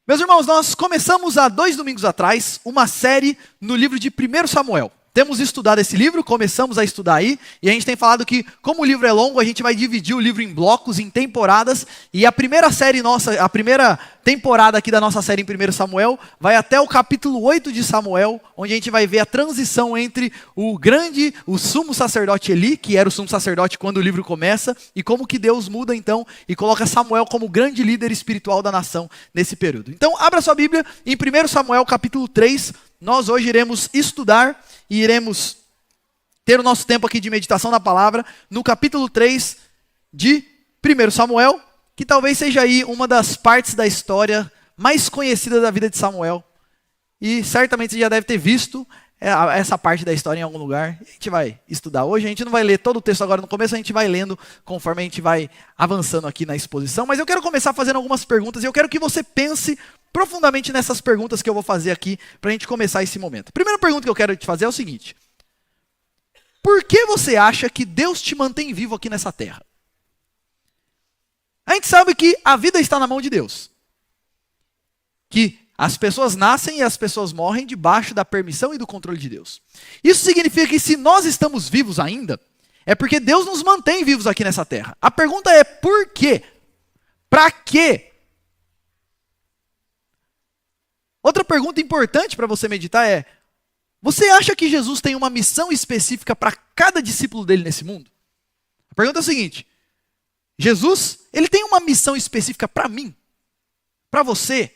Meus irmãos, nós começamos há 2 domingos atrás uma série no livro de 1 Samuel. Temos estudado esse livro, começamos a estudar aí, e a gente tem falado que, como o livro é longo, a gente vai dividir o livro em blocos, em temporadas, e a primeira série nossa, a primeira temporada aqui da nossa série em 1 Samuel, vai até o capítulo 8 de Samuel, onde a gente vai ver a transição entre o sumo sacerdote Eli, que era o sumo sacerdote quando o livro começa, e como que Deus muda então, e coloca Samuel como grande líder espiritual da nação nesse período. Então, abra sua Bíblia em 1 Samuel capítulo 3, nós hoje iremos estudar e iremos ter o nosso tempo aqui de meditação na palavra, no capítulo 3 de 1 Samuel, que talvez seja aí uma das partes da história mais conhecida da vida de Samuel. E certamente você já deve ter visto essa parte da história em algum lugar. A gente vai estudar hoje, a gente não vai ler todo o texto agora no começo, a gente vai lendo conforme a gente vai avançando aqui na exposição. Mas eu quero começar fazendo algumas perguntas e eu quero que você pense profundamente nessas perguntas que eu vou fazer aqui para a gente começar esse momento. A primeira pergunta que eu quero te fazer é o seguinte: por que você acha que Deus te mantém vivo aqui nessa terra? A gente sabe que a vida está na mão de Deus. Que as pessoas nascem e as pessoas morrem debaixo da permissão e do controle de Deus. Isso significa que se nós estamos vivos ainda, é porque Deus nos mantém vivos aqui nessa terra. A pergunta é por quê? Para quê? Outra pergunta importante para você meditar é: você acha que Jesus tem uma missão específica para cada discípulo dele nesse mundo? A pergunta é a seguinte: Jesus, ele tem uma missão específica para mim, para você,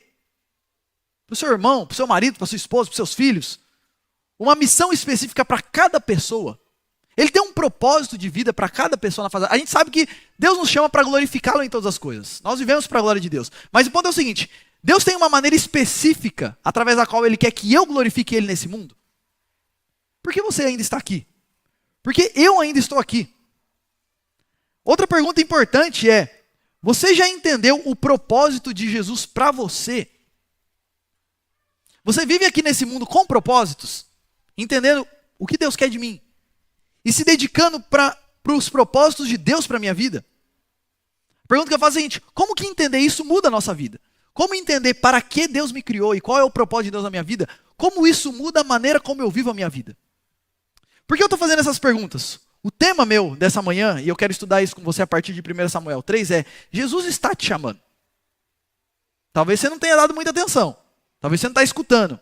para o seu irmão, para o seu marido, para a sua esposa, para os seus filhos? Uma missão específica para cada pessoa. Ele tem um propósito de vida para cada pessoa na face. A gente sabe que Deus nos chama para glorificá-lo em todas as coisas. Nós vivemos para a glória de Deus. Mas o ponto é o seguinte: Deus tem uma maneira específica através da qual Ele quer que eu glorifique Ele nesse mundo. Por que você ainda está aqui? Porque eu ainda estou aqui. Outra pergunta importante é: você já entendeu o propósito de Jesus para você? Você vive aqui nesse mundo com propósitos? Entendendo o que Deus quer de mim? E se dedicando para os propósitos de Deus para a minha vida? A pergunta que eu faço é a seguinte: como que entender isso muda a nossa vida? Como entender para que Deus me criou e qual é o propósito de Deus na minha vida? Como isso muda a maneira como eu vivo a minha vida? Por que eu estou fazendo essas perguntas? O tema meu dessa manhã, e eu quero estudar isso com você a partir de 1 Samuel 3, é: Jesus está te chamando. Talvez você não tenha dado muita atenção. Talvez você não está escutando.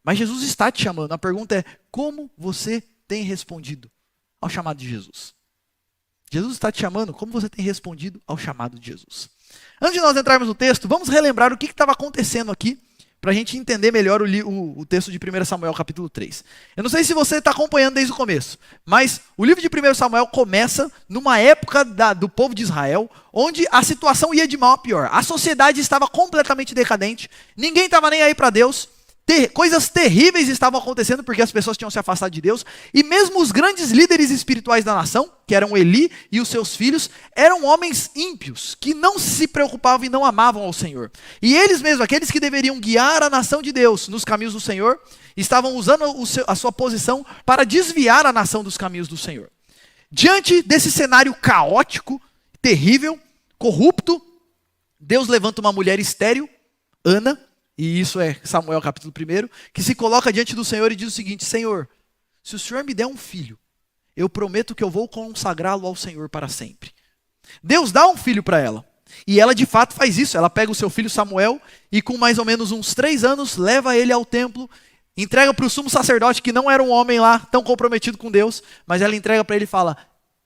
Mas Jesus está te chamando. A pergunta é: como você tem respondido ao chamado de Jesus? Jesus está te chamando, como você tem respondido ao chamado de Jesus? Antes de nós entrarmos no texto, vamos relembrar o que estava acontecendo aqui, para a gente entender melhor o texto de 1 Samuel capítulo 3. Eu não sei se você está acompanhando desde o começo, mas o livro de 1 Samuel começa numa época do povo de Israel, onde a situação ia de mal a pior. A sociedade estava completamente decadente, ninguém estava nem aí para Deus, coisas terríveis estavam acontecendo porque as pessoas tinham se afastado de Deus, e mesmo os grandes líderes espirituais da nação, que eram Eli e os seus filhos, eram homens ímpios, que não se preocupavam e não amavam ao Senhor. E eles mesmos, aqueles que deveriam guiar a nação de Deus nos caminhos do Senhor, estavam usando a sua posição para desviar a nação dos caminhos do Senhor. Diante desse cenário caótico, terrível, corrupto, Deus levanta uma mulher estéril, Ana, e isso é Samuel capítulo 1, que se coloca diante do Senhor e diz o seguinte: Senhor, se o Senhor me der um filho, eu prometo que eu vou consagrá-lo ao Senhor para sempre. Deus dá um filho para ela. E ela de fato faz isso. Ela pega o seu filho Samuel e com mais ou menos uns 3 anos leva ele ao templo, entrega para o sumo sacerdote, que não era um homem lá tão comprometido com Deus, mas ela entrega para ele e fala: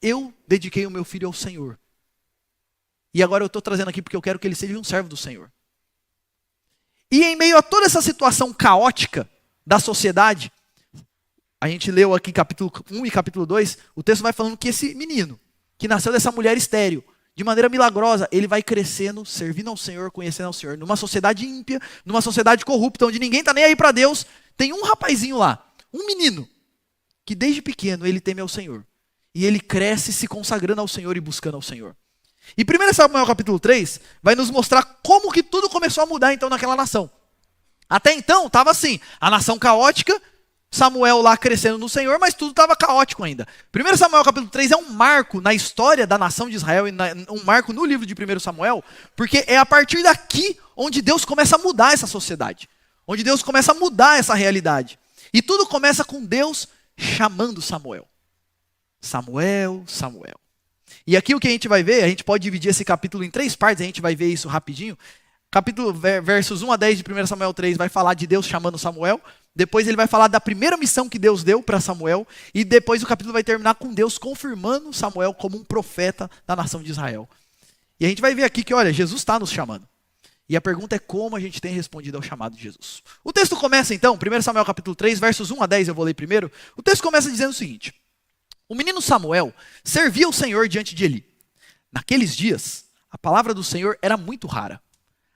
eu dediquei o meu filho ao Senhor. E agora eu estou trazendo aqui porque eu quero que ele seja um servo do Senhor. E em meio a toda essa situação caótica da sociedade, a gente leu aqui capítulo 1 e capítulo 2, o texto vai falando que esse menino, que nasceu dessa mulher estéril, de maneira milagrosa, ele vai crescendo, servindo ao Senhor, conhecendo ao Senhor. Numa sociedade ímpia, numa sociedade corrupta, onde ninguém está nem aí para Deus, tem um rapazinho lá, um menino, que desde pequeno ele teme ao Senhor. E ele cresce se consagrando ao Senhor e buscando ao Senhor. E 1 Samuel capítulo 3 vai nos mostrar como que tudo começou a mudar então naquela nação. Até então estava assim, a nação caótica, Samuel lá crescendo no Senhor, mas tudo estava caótico ainda. 1 Samuel capítulo 3 é um marco na história da nação de Israel, e um marco no livro de 1 Samuel, porque é a partir daqui onde Deus começa a mudar essa sociedade, onde Deus começa a mudar essa realidade. E tudo começa com Deus chamando Samuel. Samuel, Samuel. E aqui o que a gente vai ver, a gente pode dividir esse capítulo em 3 partes, a gente vai ver isso rapidinho. Capítulo, versos 1 a 10 de 1 Samuel 3 vai falar de Deus chamando Samuel. Depois ele vai falar da primeira missão que Deus deu para Samuel. E depois o capítulo vai terminar com Deus confirmando Samuel como um profeta da nação de Israel. E a gente vai ver aqui que, olha, Jesus está nos chamando. E a pergunta é como a gente tem respondido ao chamado de Jesus. O texto começa então, 1 Samuel capítulo 3, versos 1 a 10, eu vou ler primeiro. O texto começa dizendo o seguinte: o menino Samuel servia o Senhor diante de Eli. Naqueles dias, a palavra do Senhor era muito rara.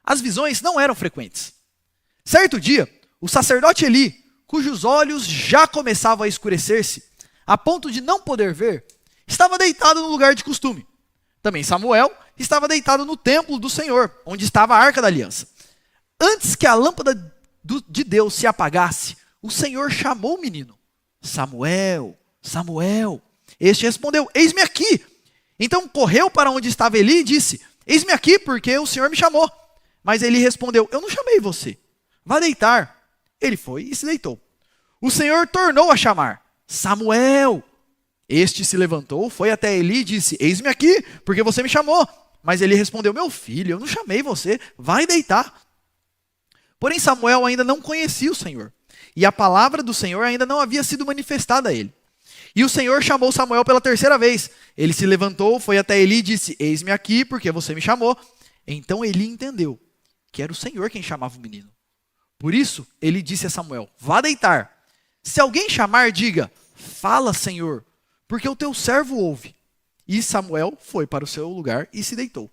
As visões não eram frequentes. Certo dia, o sacerdote Eli, cujos olhos já começavam a escurecer-se, a ponto de não poder ver, estava deitado no lugar de costume. Também Samuel estava deitado no templo do Senhor, onde estava a arca da aliança. Antes que a lâmpada de Deus se apagasse, o Senhor chamou o menino: Samuel, Samuel. Este respondeu: eis-me aqui. Então correu para onde estava Eli e disse: eis-me aqui, porque o Senhor me chamou. Mas Eli respondeu: eu não chamei você, vá deitar. Ele foi e se deitou. O Senhor tornou a chamar: Samuel. Este se levantou, foi até Eli e disse: eis-me aqui, porque você me chamou. Mas Eli respondeu: meu filho, eu não chamei você, vai deitar. Porém Samuel ainda não conhecia o Senhor, e a palavra do Senhor ainda não havia sido manifestada a ele. E o Senhor chamou Samuel pela terceira vez. Ele se levantou, foi até Eli e disse: eis-me aqui, porque você me chamou. Então Eli entendeu que era o Senhor quem chamava o menino. Por isso, ele disse a Samuel: vá deitar. Se alguém chamar, diga: fala, Senhor, porque o teu servo ouve. E Samuel foi para o seu lugar e se deitou.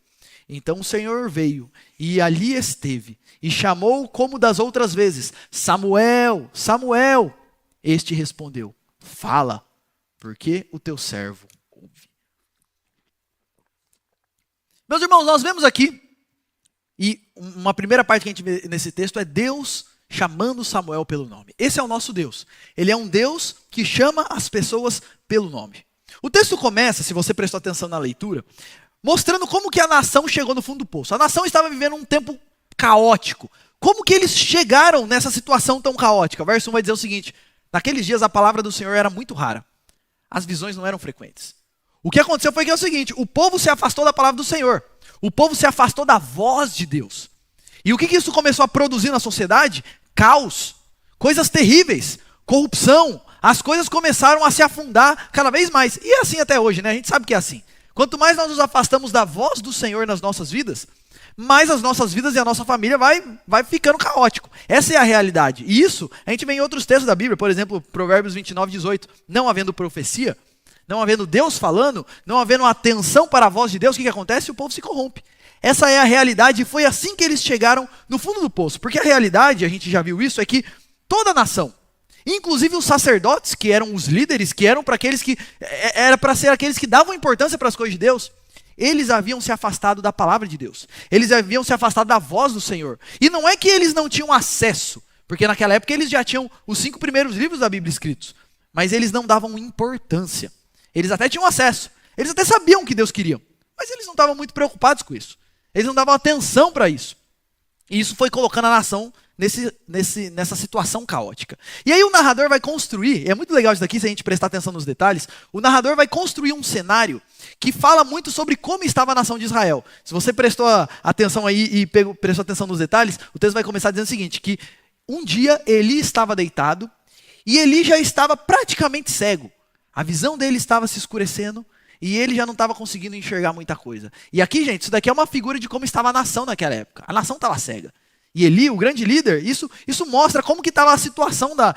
Então o Senhor veio e ali esteve, e chamou como das outras vezes: Samuel, Samuel. Este respondeu: fala, porque o teu servo ouve. Meus irmãos, nós vemos aqui, e uma primeira parte que a gente vê nesse texto é Deus chamando Samuel pelo nome. Esse é o nosso Deus. Ele é um Deus que chama as pessoas pelo nome. O texto começa, se você prestou atenção na leitura, mostrando como que a nação chegou no fundo do poço. A nação estava vivendo um tempo caótico. Como que eles chegaram nessa situação tão caótica? O verso 1 vai dizer o seguinte: naqueles dias a palavra do Senhor era muito rara. As visões não eram frequentes. O que aconteceu foi que é o seguinte: o povo se afastou da palavra do Senhor. O povo se afastou da voz de Deus. E o que isso começou a produzir na sociedade? Caos, coisas terríveis, corrupção. As coisas começaram a se afundar cada vez mais. E é assim até hoje, né? A gente sabe que é assim. Quanto mais nós nos afastamos da voz do Senhor nas nossas vidas, mais as nossas vidas e a nossa família vai ficando caótico. Essa é a realidade. E isso a gente vê em outros textos da Bíblia. Por exemplo, Provérbios 29, 18. Não havendo profecia, não havendo Deus falando, não havendo atenção para a voz de Deus, o que acontece? O povo se corrompe. Essa é a realidade, e foi assim que eles chegaram no fundo do poço. Porque a realidade, a gente já viu isso, é que toda a nação, inclusive os sacerdotes, que eram os líderes, que eram para aqueles que era para ser aqueles que davam importância para as coisas de Deus, eles haviam se afastado da palavra de Deus. Eles haviam se afastado da voz do Senhor. E não é que eles não tinham acesso, porque naquela época eles já tinham os 5 primeiros livros da Bíblia escritos, mas eles não davam importância. Eles até tinham acesso, eles até sabiam o que Deus queria, mas eles não estavam muito preocupados com isso. Eles não davam atenção para isso. E isso foi colocando a nação nessa situação caótica. E aí o narrador vai construir, e é muito legal isso daqui, se a gente prestar atenção nos detalhes, o narrador vai construir um cenário que fala muito sobre como estava a nação de Israel. Se você prestou atenção aí e prestou atenção nos detalhes, o texto vai começar dizendo o seguinte, que um dia Eli estava deitado, e Eli já estava praticamente cego. A visão dele estava se escurecendo, e ele já não estava conseguindo enxergar muita coisa. E aqui, gente, isso daqui é uma figura de como estava a nação naquela época. A nação estava cega. E Eli, o grande líder, isso mostra como que estava a situação da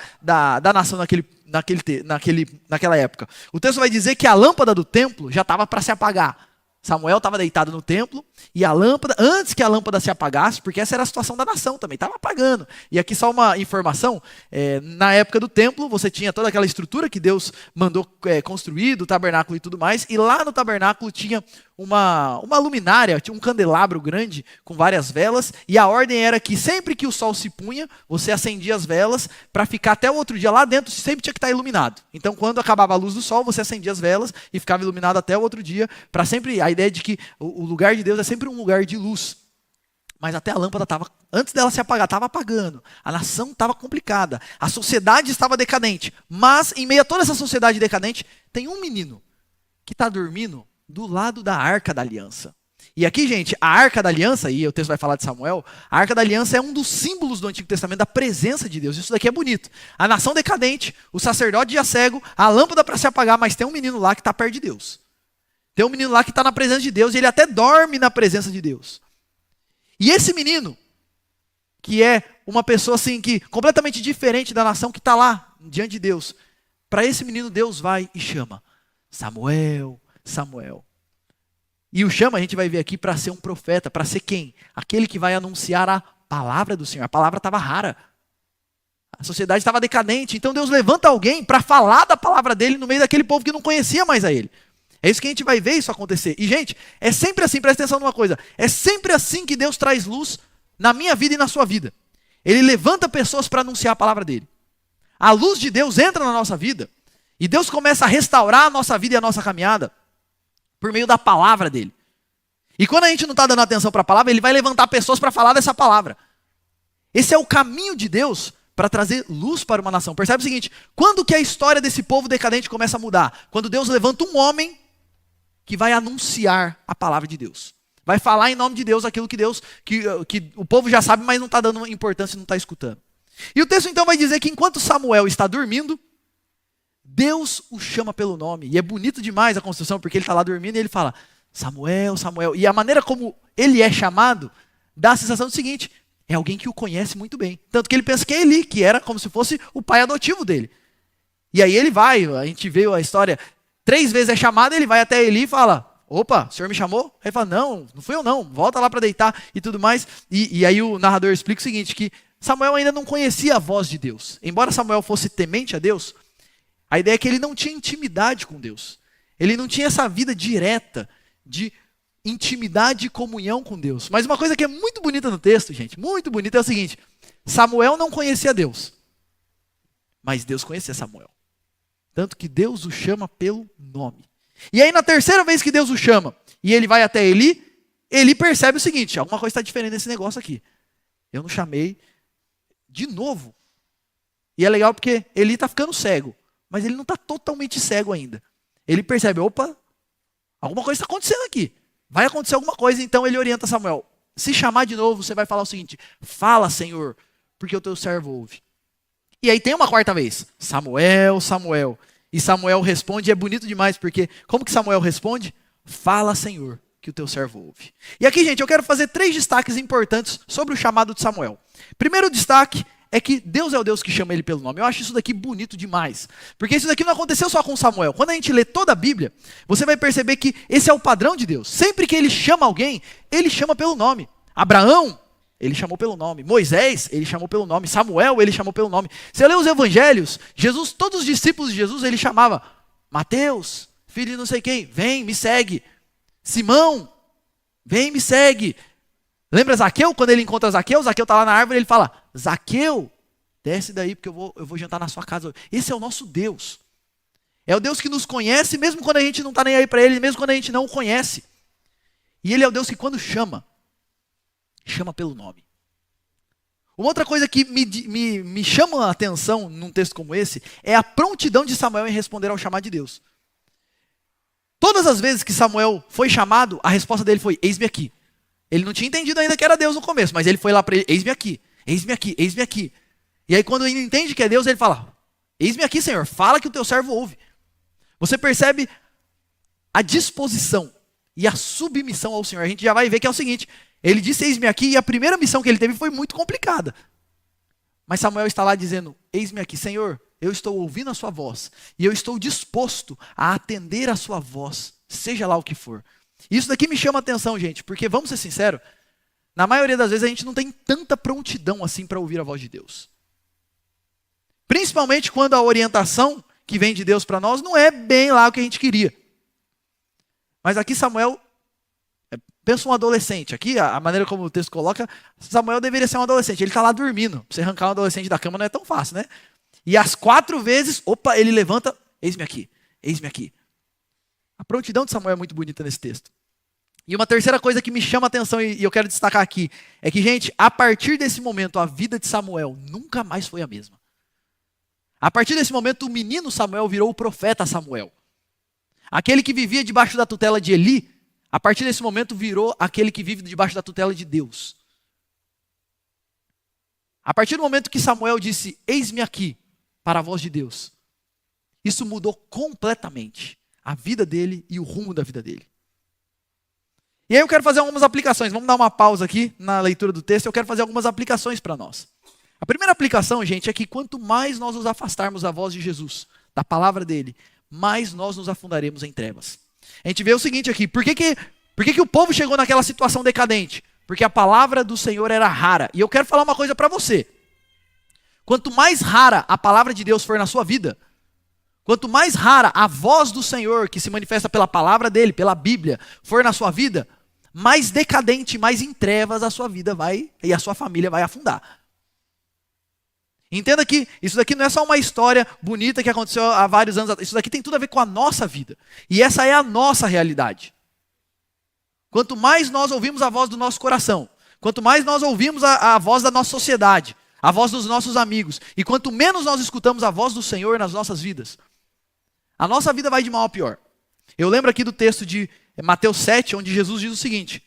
nação naquela época. O texto vai dizer que a lâmpada do templo já estava para se apagar. Samuel estava deitado no templo, e a lâmpada, antes que a lâmpada se apagasse, porque essa era a situação da nação também, estava apagando. E aqui só uma informação, na época do templo, você tinha toda aquela estrutura que Deus mandou construir, do tabernáculo e tudo mais, e lá no tabernáculo tinha uma luminária, tinha um candelabro grande com várias velas, e a ordem era que sempre que o sol se punha, você acendia as velas para ficar até o outro dia lá dentro, sempre tinha que estar iluminado. Então, quando acabava a luz do sol, você acendia as velas e ficava iluminado até o outro dia, para sempre, a ideia de que o lugar de Deus é sempre um lugar de luz. Mas até a lâmpada estava, antes dela se apagar, estava apagando. A nação estava complicada, a sociedade estava decadente. Mas, em meio a toda essa sociedade decadente, tem um menino que está dormindo do lado da Arca da Aliança. E aqui, gente, a Arca da Aliança, e o texto vai falar de Samuel, a Arca da Aliança é um dos símbolos do Antigo Testamento da presença de Deus. Isso daqui é bonito. A nação decadente, o sacerdote já cego, a lâmpada para se apagar, mas tem um menino lá que está perto de Deus. Tem um menino lá que está na presença de Deus, e ele até dorme na presença de Deus. E esse menino, que é uma pessoa assim, que completamente diferente da nação que está lá, diante de Deus, para esse menino Deus vai e chama, Samuel, Samuel. E o chama, a gente vai ver aqui, para ser um profeta, para ser quem? Aquele que vai anunciar a palavra do Senhor. A palavra estava rara. A sociedade estava decadente. Então Deus levanta alguém para falar da palavra dele no meio daquele povo que não conhecia mais a ele. É isso que a gente vai ver isso acontecer. E, gente, é sempre assim, presta atenção numa coisa. É sempre assim que Deus traz luz na minha vida e na sua vida. Ele levanta pessoas para anunciar a palavra dele. A luz de Deus entra na nossa vida. E Deus começa a restaurar a nossa vida e a nossa caminhada por meio da palavra dele. E quando a gente não está dando atenção para a palavra, ele vai levantar pessoas para falar dessa palavra. Esse é o caminho de Deus para trazer luz para uma nação. Percebe o seguinte, quando que a história desse povo decadente começa a mudar? Quando Deus levanta um homem que vai anunciar a palavra de Deus. Vai falar em nome de Deus aquilo que que o povo já sabe, mas não está dando importância e não está escutando. E o texto então vai dizer que enquanto Samuel está dormindo, Deus o chama pelo nome. E é bonito demais a construção, porque ele está lá dormindo e ele fala, Samuel, Samuel. E a maneira como ele é chamado, dá a sensação do seguinte, é alguém que o conhece muito bem. Tanto que ele pensa que é Eli, que era como se fosse o pai adotivo dele. E aí ele vai, a gente vê a história, 3 vezes é chamado, ele vai até Eli e fala, opa, o senhor me chamou? Aí ele fala, não fui eu não, volta lá para deitar e tudo mais. E aí o narrador explica o seguinte, que Samuel ainda não conhecia a voz de Deus. Embora Samuel fosse temente a Deus, a ideia é que ele não tinha intimidade com Deus. Ele não tinha essa vida direta de intimidade e comunhão com Deus. Mas uma coisa que é muito bonita no texto, gente, muito bonita, é o seguinte, Samuel não conhecia Deus, mas Deus conhecia Samuel. Tanto que Deus o chama pelo nome. E aí na terceira vez que Deus o chama, e ele vai até Eli, Eli percebe o seguinte, alguma coisa está diferente nesse negócio aqui. Eu não chamei de novo. E é legal porque Eli está ficando cego, mas ele não está totalmente cego ainda. Ele percebe, opa, alguma coisa está acontecendo aqui. Vai acontecer alguma coisa, então ele orienta Samuel. Se chamar de novo, você vai falar o seguinte, fala, Senhor, porque o teu servo ouve. E aí tem uma quarta vez, Samuel, Samuel. E Samuel responde, e é bonito demais, porque como que Samuel responde? Fala, Senhor, que o teu servo ouve. E aqui, gente, eu quero fazer 3 destaques importantes sobre o chamado de Samuel. Primeiro destaque é que Deus é o Deus que chama ele pelo nome. Eu acho isso daqui bonito demais. Porque isso daqui não aconteceu só com Samuel. Quando a gente lê toda a Bíblia, você vai perceber que esse é o padrão de Deus. Sempre que ele chama alguém, ele chama pelo nome. Abraão, ele chamou pelo nome. Moisés, ele chamou pelo nome. Samuel, ele chamou pelo nome. Você lê os evangelhos, Jesus, todos os discípulos de Jesus, ele chamava Mateus, filho de não sei quem, vem, me segue. Simão, vem, me segue. Lembra Zaqueu? Quando ele encontra Zaqueu está lá na árvore, ele fala, Zaqueu, desce daí porque eu vou jantar na sua casa. Esse é o nosso Deus. É o Deus que nos conhece, mesmo quando a gente não está nem aí para ele, mesmo quando a gente não o conhece. E ele é o Deus que quando chama pelo nome. Uma outra coisa que me chama a atenção num texto como esse é a prontidão de Samuel em responder ao chamado de Deus. Todas as vezes que Samuel foi chamado, a resposta dele foi, eis-me aqui. Ele não tinha entendido ainda que era Deus no começo, mas ele foi lá para ele, eis-me aqui, eis-me aqui, eis-me aqui. E aí quando ele entende que é Deus, ele fala, eis-me aqui, Senhor, fala que o teu servo ouve. Você percebe a disposição e a submissão ao Senhor. A gente já vai ver que é o seguinte, ele disse, eis-me aqui, e a primeira missão que ele teve foi muito complicada. Mas Samuel está lá dizendo, eis-me aqui, Senhor, eu estou ouvindo a sua voz, e eu estou disposto a atender a sua voz, seja lá o que for. Isso daqui me chama a atenção, gente, porque vamos ser sinceros, na maioria das vezes a gente não tem tanta prontidão assim para ouvir a voz de Deus. Principalmente quando a orientação que vem de Deus para nós não é bem lá o que a gente queria. Mas aqui Samuel Pensa um adolescente. Aqui, a maneira como o texto coloca, Samuel deveria ser um adolescente. Ele está lá dormindo. Pra você arrancar um adolescente da cama não é tão fácil, né? E às 4 vezes, opa, ele levanta, eis-me aqui, eis-me aqui. A prontidão de Samuel é muito bonita nesse texto. E uma terceira coisa que me chama a atenção e eu quero destacar aqui, é que, gente, a partir desse momento, a vida de Samuel nunca mais foi a mesma. A partir desse momento, o menino Samuel virou o profeta Samuel. Aquele que vivia debaixo da tutela de Eli, a partir desse momento virou aquele que vive debaixo da tutela de Deus. A partir do momento que Samuel disse, eis-me aqui, para a voz de Deus, isso mudou completamente a vida dele e o rumo da vida dele. E aí eu quero fazer algumas aplicações. Vamos dar uma pausa aqui na leitura do texto. Eu quero fazer algumas aplicações para nós. A primeira aplicação, gente, é que quanto mais nós nos afastarmos da voz de Jesus, da palavra dele, mais nós nos afundaremos em trevas. A gente vê o seguinte aqui. Por que o povo chegou naquela situação decadente? Porque a palavra do Senhor era rara. E eu quero falar uma coisa para você. Quanto mais rara a palavra de Deus for na sua vida, quanto mais rara a voz do Senhor, que se manifesta pela palavra dele, pela Bíblia, for na sua vida, mais decadente, mais em trevas a sua vida vai, e a sua família vai afundar. Entenda que isso daqui não é só uma história bonita que aconteceu há vários anos atrás. Isso daqui tem tudo a ver com a nossa vida. E essa é a nossa realidade. Quanto mais nós ouvimos a voz do nosso coração, quanto mais nós ouvimos a voz da nossa sociedade, a voz dos nossos amigos, e quanto menos nós escutamos a voz do Senhor nas nossas vidas, a nossa vida vai de mal a pior. Eu lembro aqui do texto de Mateus 7, onde Jesus diz o seguinte: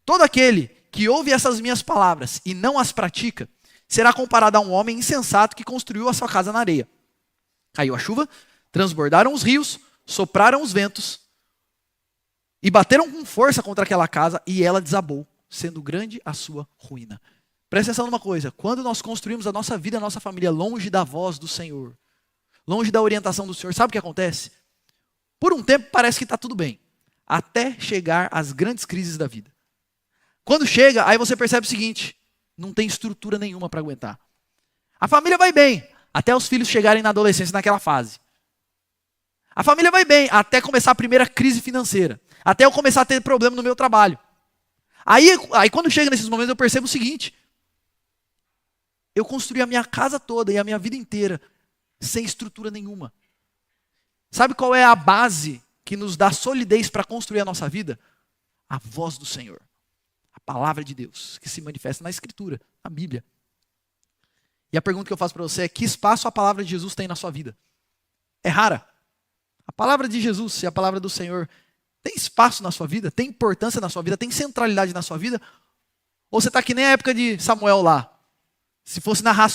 todo aquele que ouve essas minhas palavras e não as pratica, será comparado a um homem insensato que construiu a sua casa na areia. Caiu a chuva, transbordaram os rios, sopraram os ventos e bateram com força contra aquela casa e ela desabou, sendo grande a sua ruína. Presta atenção numa coisa, quando nós construímos a nossa vida, a nossa família longe da voz do Senhor, longe da orientação do Senhor, sabe o que acontece? Por um tempo parece que está tudo bem, até chegar às grandes crises da vida. Quando chega, aí você percebe o seguinte: não tem estrutura nenhuma para aguentar. A família vai bem, até os filhos chegarem na adolescência, naquela fase. A família vai bem, até começar a primeira crise financeira, até eu começar a ter problema no meu trabalho. Aí quando chega nesses momentos eu percebo o seguinte: eu construí a minha casa toda e a minha vida inteira sem estrutura nenhuma. Sabe qual é a base que nos dá solidez para construir a nossa vida? A voz do Senhor. A palavra de Deus, que se manifesta na Escritura, na Bíblia. E a pergunta que eu faço para você é: que espaço a palavra de Jesus tem na sua vida? É rara. A palavra de Jesus e a palavra do Senhor tem espaço na sua vida? Tem importância na sua vida? Tem centralidade na sua vida? Ou você está que nem a época de Samuel lá? Se fosse narrar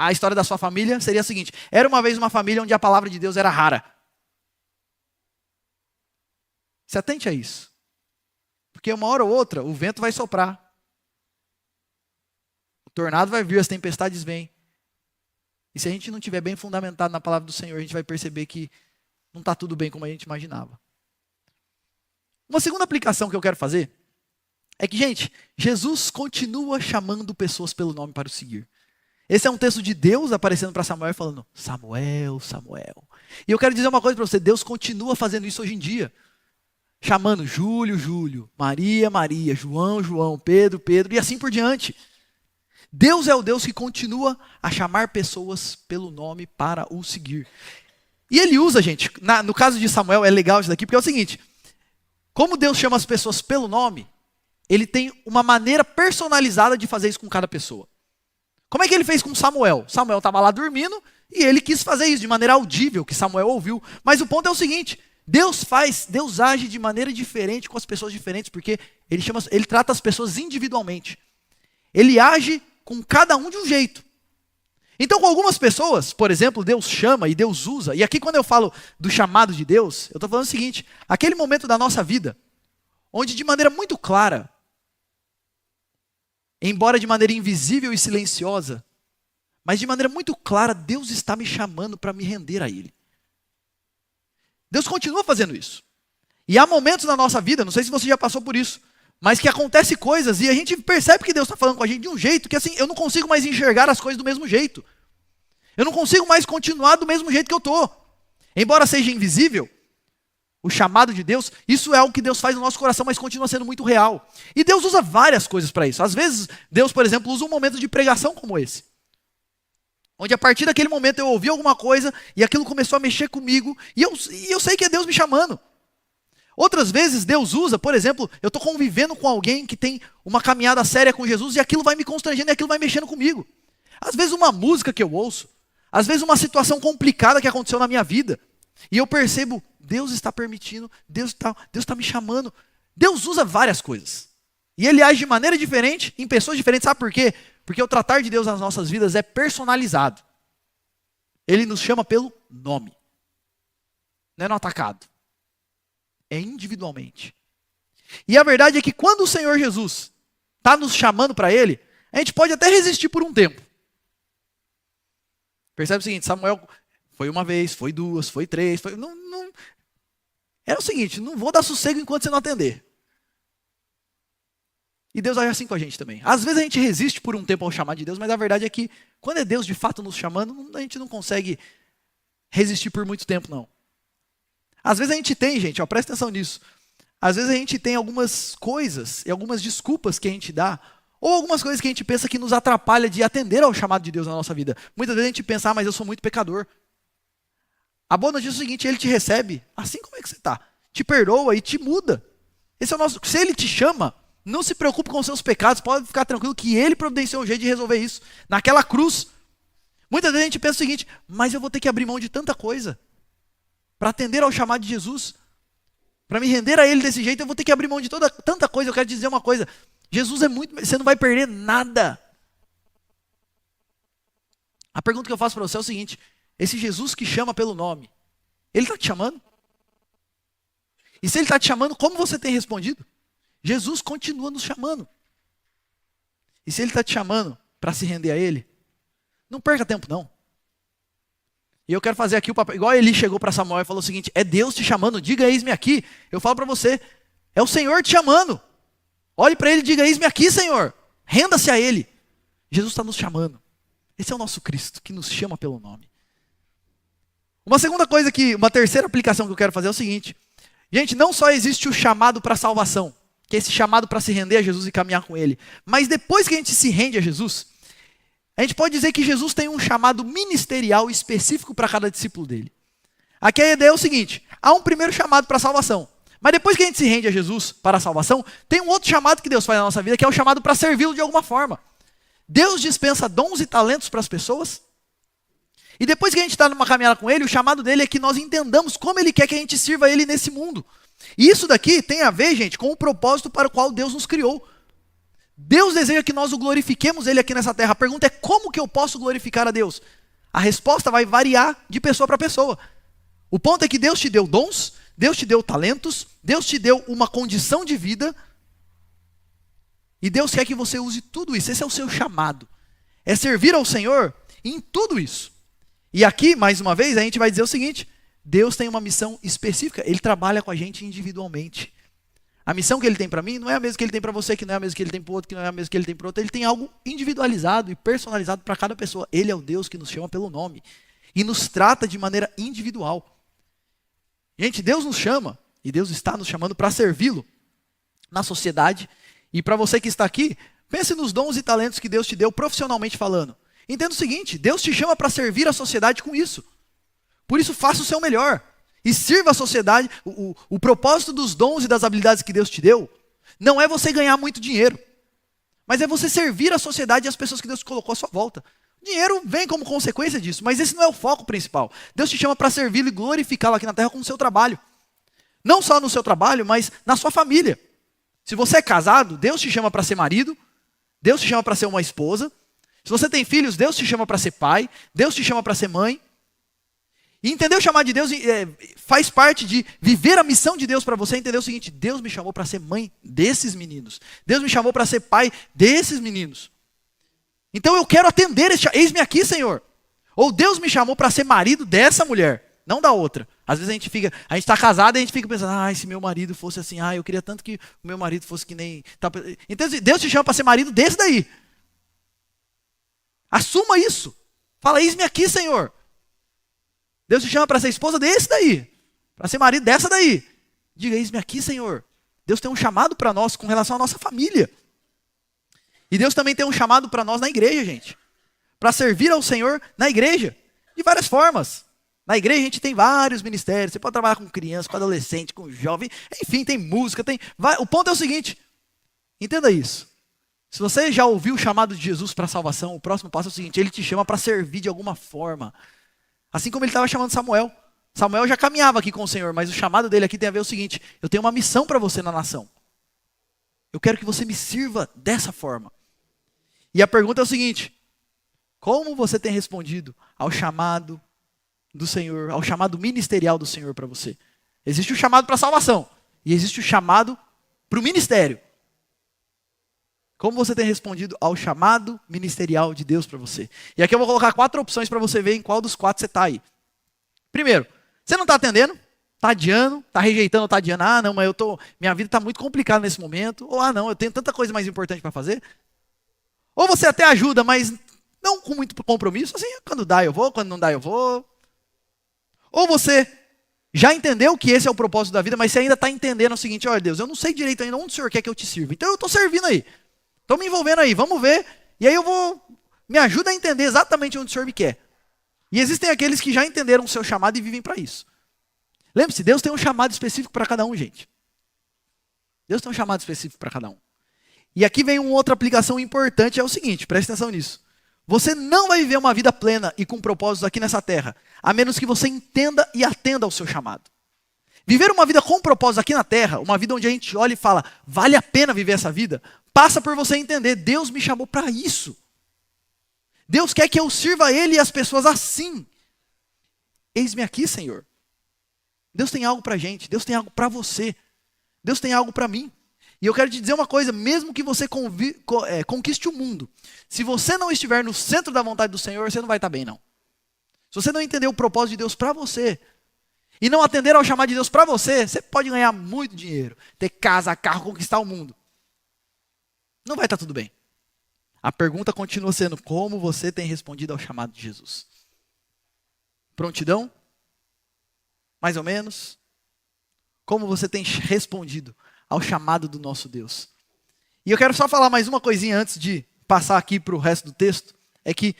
a história da sua família, seria a seguinte: era uma vez uma família onde a palavra de Deus era rara. Se atente a isso. Porque uma hora ou outra, o vento vai soprar. O tornado vai vir, as tempestades vêm. E se a gente não estiver bem fundamentado na palavra do Senhor, a gente vai perceber que não está tudo bem como a gente imaginava. Uma segunda aplicação que eu quero fazer é que, gente, Jesus continua chamando pessoas pelo nome para o seguir. Esse é um texto de Deus aparecendo para Samuel e falando: Samuel, Samuel. E eu quero dizer uma coisa para você: Deus continua fazendo isso hoje em dia. Chamando Júlio, Júlio, Maria, Maria, João, João, Pedro, Pedro e assim por diante. Deus é o Deus que continua a chamar pessoas pelo nome para o seguir. E ele usa, gente, no caso de Samuel é legal isso daqui, porque é o seguinte: como Deus chama as pessoas pelo nome, ele tem uma maneira personalizada de fazer isso com cada pessoa. Como é que ele fez com Samuel? Samuel estava lá dormindo e ele quis fazer isso de maneira audível, que Samuel ouviu. Mas o ponto é o seguinte: Deus age de maneira diferente com as pessoas diferentes, porque ele trata as pessoas individualmente. Ele age com cada um de um jeito. Então, com algumas pessoas, por exemplo, Deus chama e Deus usa. E aqui, quando eu falo do chamado de Deus, eu estou falando o seguinte: aquele momento da nossa vida, onde de maneira muito clara, embora de maneira invisível e silenciosa, mas de maneira muito clara, Deus está me chamando para me render a Ele. Deus continua fazendo isso. E há momentos na nossa vida, não sei se você já passou por isso, mas que acontece coisas e a gente percebe que Deus está falando com a gente de um jeito que assim, eu não consigo mais enxergar as coisas do mesmo jeito. Eu não consigo mais continuar do mesmo jeito que eu estou. Embora seja invisível, o chamado de Deus, isso é algo que Deus faz no nosso coração, mas continua sendo muito real. E Deus usa várias coisas para isso. Às vezes, Deus, por exemplo, usa um momento de pregação como esse. Onde a partir daquele momento eu ouvi alguma coisa e aquilo começou a mexer comigo e eu sei que é Deus me chamando. Outras vezes Deus usa, por exemplo, eu estou convivendo com alguém que tem uma caminhada séria com Jesus e aquilo vai me constrangendo e aquilo vai mexendo comigo. Às vezes uma música que eu ouço, às vezes uma situação complicada que aconteceu na minha vida e eu percebo, Deus está permitindo, Deus está me chamando. Deus usa várias coisas. E Ele age de maneira diferente, em pessoas diferentes. Sabe por quê? Porque o tratar de Deus nas nossas vidas é personalizado. Ele nos chama pelo nome. Não é no atacado. É individualmente. E a verdade é que quando o Senhor Jesus está nos chamando para Ele, a gente pode até resistir por um tempo. Percebe o seguinte, Samuel foi uma vez, foi duas, foi três, Era o seguinte, não vou dar sossego enquanto você não atender. E Deus age assim com a gente também. Às vezes a gente resiste por um tempo ao chamado de Deus, mas a verdade é que quando é Deus de fato nos chamando, a gente não consegue resistir por muito tempo, não. Às vezes a gente tem, gente, presta atenção nisso. Às vezes a gente tem algumas coisas e algumas desculpas que a gente dá, ou algumas coisas que a gente pensa que nos atrapalha de atender ao chamado de Deus na nossa vida. Muitas vezes a gente pensa, mas eu sou muito pecador. A boa notícia é o seguinte, Ele te recebe assim como é que você está. Te perdoa e te muda. Esse é o nosso. Se Ele te chama, não se preocupe com os seus pecados, pode ficar tranquilo que Ele providenciou um jeito de resolver isso. Naquela cruz. Muitas vezes a gente pensa o seguinte, mas eu vou ter que abrir mão de tanta coisa para atender ao chamado de Jesus. Para me render a Ele desse jeito, eu vou ter que abrir mão de tanta coisa. Eu quero dizer uma coisa, Jesus é muito, você não vai perder nada. A pergunta que eu faço para você é o seguinte, esse Jesus que chama pelo nome, Ele está te chamando? E se Ele está te chamando, como você tem respondido? Jesus continua nos chamando. E se Ele está te chamando para se render a Ele, não perca tempo não. E eu quero fazer aqui o papel, igual Eli chegou para Samuel e falou o seguinte, é Deus te chamando, diga eis-me aqui. Eu falo para você, é o Senhor te chamando. Olhe para Ele e diga eis-me aqui, Senhor. Renda-se a Ele. Jesus está nos chamando. Esse é o nosso Cristo, que nos chama pelo nome. Uma terceira aplicação que eu quero fazer é o seguinte. Gente, não só existe o chamado para a salvação, que é esse chamado para se render a Jesus e caminhar com Ele. Mas depois que a gente se rende a Jesus, a gente pode dizer que Jesus tem um chamado ministerial específico para cada discípulo dele. Aqui a ideia é o seguinte, há um primeiro chamado para a salvação. Mas depois que a gente se rende a Jesus para a salvação, tem um outro chamado que Deus faz na nossa vida, que é o chamado para servi-lo de alguma forma. Deus dispensa dons e talentos para as pessoas. E depois que a gente está numa caminhada com Ele, o chamado dele é que nós entendamos como Ele quer que a gente sirva Ele nesse mundo. E isso daqui tem a ver, gente, com o propósito para o qual Deus nos criou. Deus deseja que nós o glorifiquemos Ele aqui nessa terra. A pergunta é como que eu posso glorificar a Deus? A resposta vai variar de pessoa para pessoa. O ponto é que Deus te deu dons, Deus te deu talentos, Deus te deu uma condição de vida. E Deus quer que você use tudo isso. Esse é o seu chamado. É servir ao Senhor em tudo isso. E aqui, mais uma vez, a gente vai dizer o seguinte. Deus tem uma missão específica. Ele trabalha com a gente individualmente. A missão que Ele tem para mim não é a mesma que Ele tem para você, que não é a mesma que Ele tem para o outro, que não é a mesma que Ele tem para o outro. Ele tem algo individualizado e personalizado para cada pessoa. Ele é o Deus que nos chama pelo nome. E nos trata de maneira individual. Gente, Deus nos chama. E Deus está nos chamando para servi-lo na sociedade. E para você que está aqui, pense nos dons e talentos que Deus te deu profissionalmente falando. Entenda o seguinte, Deus te chama para servir a sociedade com isso. Por isso, faça o seu melhor. E sirva a sociedade. O propósito dos dons e das habilidades que Deus te deu não é você ganhar muito dinheiro. Mas é você servir a sociedade e as pessoas que Deus colocou à sua volta. O dinheiro vem como consequência disso, mas esse não é o foco principal. Deus te chama para servi-lo e glorificá-lo aqui na terra com o seu trabalho. Não só no seu trabalho, mas na sua família. Se você é casado, Deus te chama para ser marido. Deus te chama para ser uma esposa. Se você tem filhos, Deus te chama para ser pai. Deus te chama para ser mãe. E entender o chamado de Deus faz parte de viver a missão de Deus para você. Entender o seguinte, Deus me chamou para ser mãe desses meninos. Deus me chamou para ser pai desses meninos. Então eu quero atender, eis-me aqui, Senhor. Ou Deus me chamou para ser marido dessa mulher, não da outra. Às vezes a gente está casado e a gente fica pensando, se meu marido fosse assim, eu queria tanto que o meu marido fosse que nem... Então Deus te chama para ser marido desse daí. Assuma isso. Fala, eis-me aqui, Senhor. Deus te chama para ser esposa desse daí. Para ser marido dessa daí. Diga, eis-me aqui, Senhor. Deus tem um chamado para nós com relação à nossa família. E Deus também tem um chamado para nós na igreja, gente. Para servir ao Senhor na igreja. De várias formas. Na igreja a gente tem vários ministérios. Você pode trabalhar com criança, com adolescente, com jovem. Enfim, tem música, tem... O ponto é o seguinte. Entenda isso. Se você já ouviu o chamado de Jesus para a salvação, o próximo passo é o seguinte. Ele te chama para servir de alguma forma. Assim como ele estava chamando Samuel. Samuel já caminhava aqui com o Senhor, mas o chamado dele aqui tem a ver o seguinte. Eu tenho uma missão para você na nação. Eu quero que você me sirva dessa forma. E a pergunta é o seguinte. Como você tem respondido ao chamado do Senhor, ao chamado ministerial do Senhor para você? Existe o chamado para a salvação. E existe o chamado para o ministério. Como você tem respondido ao chamado ministerial de Deus para você? E aqui eu vou colocar 4 opções para você ver em qual dos 4 você está aí. Primeiro, você não está atendendo? Está adiando? Está rejeitando ou está adiando? Ah, não, mas minha vida está muito complicada nesse momento. Ou, ah, não, eu tenho tanta coisa mais importante para fazer. Ou você até ajuda, mas não com muito compromisso. Assim, quando dá eu vou, quando não dá eu vou. Ou você já entendeu que esse é o propósito da vida, mas você ainda está entendendo o seguinte. Olha, Deus, eu não sei direito ainda onde o Senhor quer que eu te sirva. Então eu estou servindo aí. Estou me envolvendo aí, vamos ver. E aí me ajuda a entender exatamente onde o Senhor me quer. E existem aqueles que já entenderam o seu chamado e vivem para isso. Lembre-se, Deus tem um chamado específico para cada um, gente. Deus tem um chamado específico para cada um. E aqui vem uma outra aplicação importante, é o seguinte, preste atenção nisso. Você não vai viver uma vida plena e com propósitos aqui nessa terra, a menos que você entenda e atenda ao seu chamado. Viver uma vida com propósito aqui na terra, uma vida onde a gente olha e fala, vale a pena viver essa vida, passa por você entender, Deus me chamou para isso. Deus quer que eu sirva a Ele e as pessoas assim. Eis-me aqui, Senhor. Deus tem algo para a gente, Deus tem algo para você, Deus tem algo para mim. E eu quero te dizer uma coisa, mesmo que você conquiste o mundo, se você não estiver no centro da vontade do Senhor, você não vai estar bem, não. Se você não entender o propósito de Deus para você, e não atender ao chamado de Deus para você, você pode ganhar muito dinheiro, ter casa, carro, conquistar o mundo. Não vai estar tudo bem. A pergunta continua sendo, como você tem respondido ao chamado de Jesus? Prontidão? Mais ou menos? Como você tem respondido ao chamado do nosso Deus? E eu quero só falar mais uma coisinha antes de passar aqui para o resto do texto. É que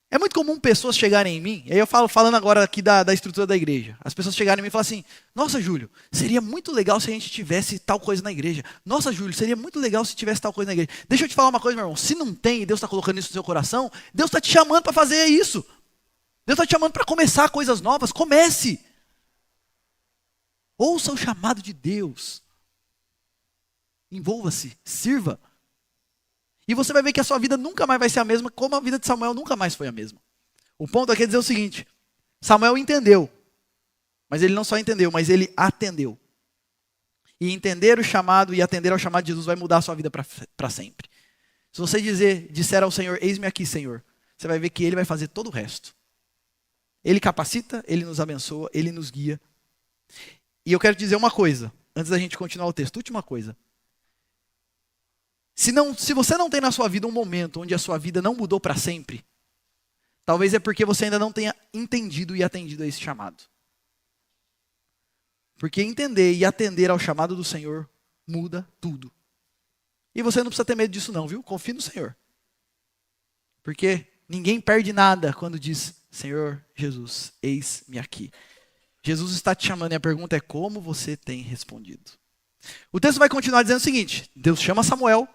é muito comum pessoas chegarem em mim, e aí eu falando agora aqui da estrutura da igreja. As pessoas chegarem em mim e falam assim, nossa, Júlio, seria muito legal se a gente tivesse tal coisa na igreja. Nossa, Júlio, seria muito legal se tivesse tal coisa na igreja. Deixa eu te falar uma coisa, meu irmão. Se não tem e Deus está colocando isso no seu coração, Deus está te chamando para fazer isso. Deus está te chamando para começar coisas novas. Comece. Ouça o chamado de Deus. Envolva-se, sirva. E você vai ver que a sua vida nunca mais vai ser a mesma, como a vida de Samuel nunca mais foi a mesma. O ponto aqui é dizer o seguinte, Samuel entendeu, mas ele não só entendeu, mas ele atendeu. E entender o chamado e atender ao chamado de Jesus vai mudar a sua vida para sempre. Se você disser ao Senhor, eis-me aqui, Senhor, você vai ver que Ele vai fazer todo o resto. Ele capacita, Ele nos abençoa, Ele nos guia. E eu quero te dizer uma coisa, antes da gente continuar o texto, última coisa. Se você não tem na sua vida um momento onde a sua vida não mudou para sempre, talvez é porque você ainda não tenha entendido e atendido a esse chamado. Porque entender e atender ao chamado do Senhor muda tudo. E você não precisa ter medo disso não, viu? Confie no Senhor. Porque ninguém perde nada quando diz, Senhor Jesus, eis-me aqui. Jesus está te chamando e a pergunta é como você tem respondido. O texto vai continuar dizendo o seguinte, Deus chama Samuel,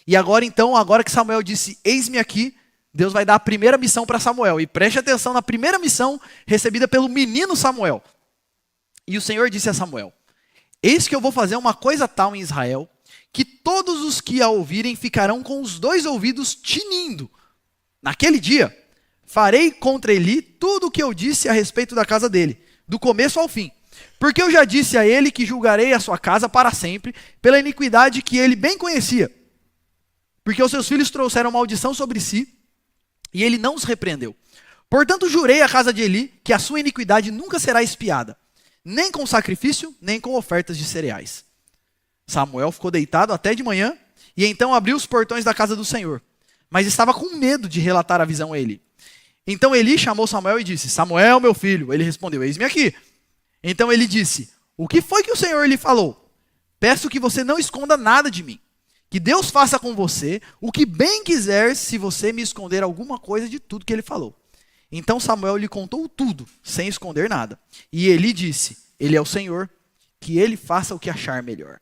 e agora que Samuel disse, eis-me aqui, Deus vai dar a primeira missão para Samuel. E preste atenção na primeira missão recebida pelo menino Samuel. E o Senhor disse a Samuel, eis que eu vou fazer uma coisa tal em Israel, que todos os que a ouvirem ficarão com os 2 ouvidos tinindo. Naquele dia, farei contra Eli tudo o que eu disse a respeito da casa dele, do começo ao fim. Porque eu já disse a ele que julgarei a sua casa para sempre, pela iniquidade que ele bem conhecia. Porque os seus filhos trouxeram maldição sobre si, e ele não os repreendeu. Portanto, jurei à casa de Eli que a sua iniquidade nunca será expiada, nem com sacrifício, nem com ofertas de cereais. Samuel ficou deitado até de manhã, e então abriu os portões da casa do Senhor. Mas estava com medo de relatar a visão a Eli. Então Eli chamou Samuel e disse, Samuel, meu filho. Ele respondeu, eis-me aqui. Então ele disse: o que foi que o Senhor lhe falou? Peço que você não esconda nada de mim. Que Deus faça com você o que bem quiser, se você me esconder alguma coisa de tudo que ele falou. Então Samuel lhe contou tudo, sem esconder nada. E Eli disse: ele é o Senhor, que ele faça o que achar melhor.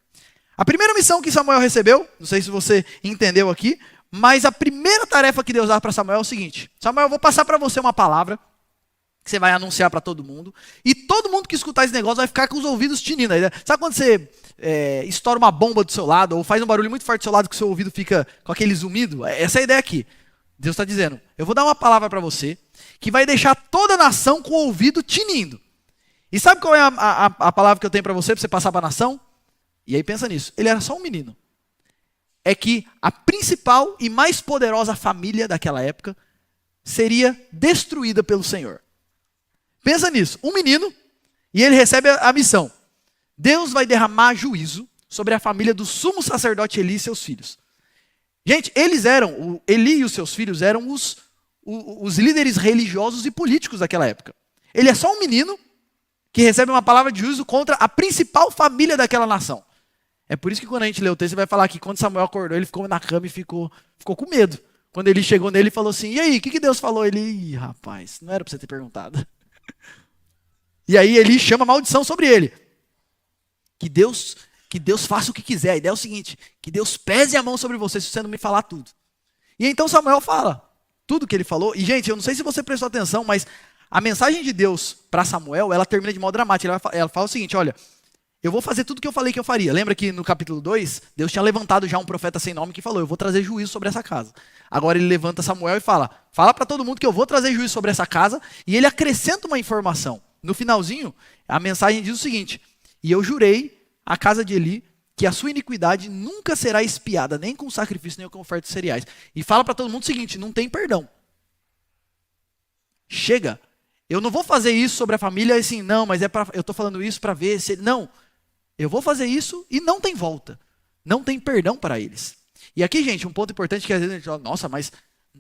A primeira missão que Samuel recebeu, não sei se você entendeu aqui, mas a primeira tarefa que Deus dá para Samuel é o seguinte: Samuel, eu vou passar para você uma palavra que você vai anunciar para todo mundo, e todo mundo que escutar esse negócio vai ficar com os ouvidos tinindo. Sabe quando você estoura uma bomba do seu lado, ou faz um barulho muito forte do seu lado que o seu ouvido fica com aquele zumbido? Essa é a ideia aqui. Deus está dizendo: eu vou dar uma palavra para você que vai deixar toda a nação com o ouvido tinindo. E sabe qual é a palavra que eu tenho para você passar para a nação? E aí pensa nisso: ele era só um menino. É que a principal e mais poderosa família daquela época seria destruída pelo Senhor. Pensa nisso, um menino, e ele recebe a missão. Deus vai derramar juízo sobre a família do sumo sacerdote Eli e seus filhos. Gente, Eli e os seus filhos eram os líderes religiosos e políticos daquela época. Ele é só um menino que recebe uma palavra de juízo contra a principal família daquela nação. É por isso que quando a gente lê o texto, ele vai falar que quando Samuel acordou, ele ficou na cama e ficou com medo. Quando ele chegou nele e falou assim: e aí, o que Deus falou? Ele: ih, rapaz, não era para você ter perguntado. E aí Eli chama a maldição sobre ele. Que Deus faça o que quiser. A ideia é o seguinte: que Deus pese a mão sobre você se você não me falar tudo. E então Samuel fala tudo que ele falou. E gente, eu não sei se você prestou atenção, mas a mensagem de Deus para Samuel, ela termina de modo dramático. Ela fala o seguinte: olha, eu vou fazer tudo que eu falei que eu faria. Lembra que no capítulo 2, Deus tinha levantado já um profeta sem nome que falou: eu vou trazer juízo sobre essa casa. Agora ele levanta Samuel e fala para todo mundo que eu vou trazer juízo sobre essa casa. E ele acrescenta uma informação. No finalzinho, a mensagem diz o seguinte: e eu jurei à casa de Eli que a sua iniquidade nunca será expiada, nem com sacrifício, nem com ofertas de cereais. E fala para todo mundo o seguinte: não tem perdão. Chega. Eu não vou fazer isso sobre a família assim, não, mas eu estou falando isso para ver se... Não. Eu vou fazer isso e não tem volta. Não tem perdão para eles. E aqui, gente, um ponto importante que às vezes a gente fala: nossa, mas...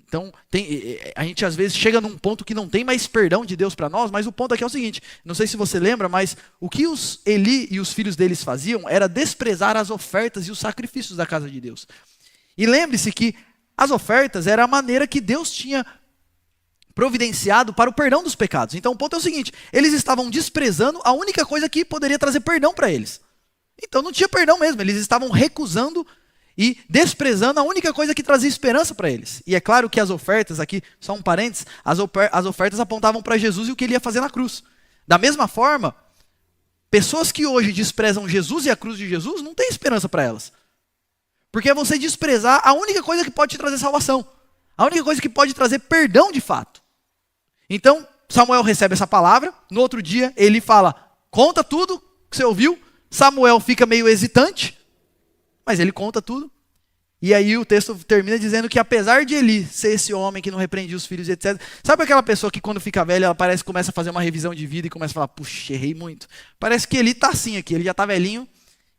Então, a gente às vezes chega num ponto que não tem mais perdão de Deus para nós, mas o ponto aqui é o seguinte: não sei se você lembra, mas o que os Eli e os filhos deles faziam era desprezar as ofertas e os sacrifícios da casa de Deus. E lembre-se que as ofertas era a maneira que Deus tinha providenciado para o perdão dos pecados. Então o ponto é o seguinte: eles estavam desprezando a única coisa que poderia trazer perdão para eles. Então não tinha perdão mesmo, eles estavam recusando e desprezando a única coisa que trazia esperança para eles. E é claro que as ofertas, aqui só um parênteses, as ofertas apontavam para Jesus e o que ele ia fazer na cruz. Da mesma forma, pessoas que hoje desprezam Jesus e a cruz de Jesus, não tem esperança para elas. Porque é você desprezar a única coisa que pode te trazer salvação. A única coisa que pode trazer perdão de fato. Então, Samuel recebe essa palavra, no outro dia ele fala: conta tudo que você ouviu. Samuel fica meio hesitante, mas ele conta tudo. E aí o texto termina dizendo que apesar de Eli ser esse homem que não repreendia os filhos, etc. Sabe aquela pessoa que quando fica velha, ela parece que começa a fazer uma revisão de vida e começa a falar: puxa, errei muito. Parece que Eli tá assim aqui, ele já tá velhinho,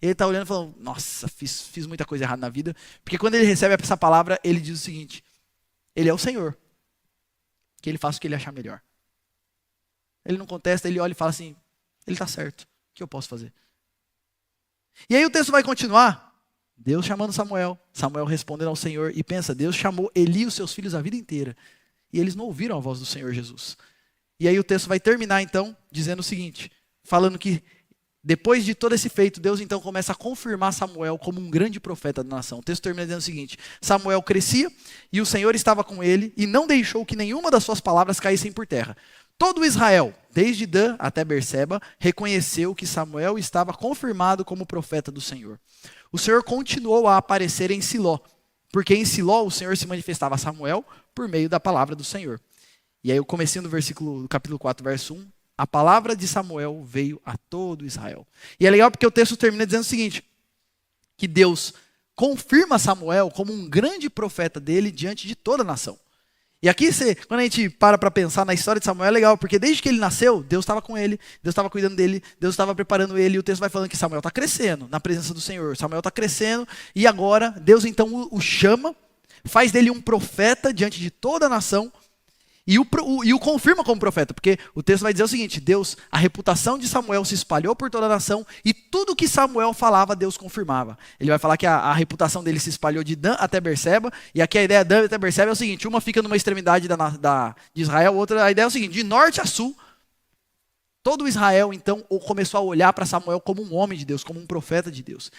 ele tá olhando e falando: nossa, fiz muita coisa errada na vida. Porque quando ele recebe essa palavra, ele diz o seguinte: ele é o Senhor, que ele faça o que ele achar melhor. Ele não contesta, ele olha e fala assim: ele está certo, o que eu posso fazer? E aí o texto vai continuar, Deus chamando Samuel, Samuel respondendo ao Senhor, e pensa, Deus chamou Eli e os seus filhos a vida inteira, e eles não ouviram a voz do Senhor Jesus. E aí o texto vai terminar então, dizendo o seguinte, falando que depois de todo esse feito, Deus então começa a confirmar Samuel como um grande profeta da nação. O texto termina dizendo o seguinte: Samuel crescia e o Senhor estava com ele e não deixou que nenhuma das suas palavras caíssem por terra. Todo Israel, desde Dan até Berseba, reconheceu que Samuel estava confirmado como profeta do Senhor. O Senhor continuou a aparecer em Siló, porque em Siló o Senhor se manifestava a Samuel por meio da palavra do Senhor. E aí o comecinho do capítulo 4, verso 1, a palavra de Samuel veio a todo Israel. E é legal porque o texto termina dizendo o seguinte, que Deus confirma Samuel como um grande profeta dele diante de toda a nação. E aqui, quando a gente para pensar na história de Samuel, é legal, porque desde que ele nasceu, Deus estava com ele, Deus estava cuidando dele, Deus estava preparando ele, e o texto vai falando que Samuel está crescendo na presença do Senhor. Samuel está crescendo, e agora Deus então o chama, faz dele um profeta diante de toda a nação, E o confirma como profeta, porque o texto vai dizer o seguinte: a reputação de Samuel se espalhou por toda a nação, e tudo que Samuel falava, Deus confirmava. Ele vai falar que a reputação dele se espalhou de Dan até Berseba, e aqui a ideia de Dan até Berseba é o seguinte: uma fica numa extremidade de Israel, outra, a ideia é o seguinte: de norte a sul, todo Israel então começou a olhar para Samuel como um homem de Deus, como um profeta de Deus.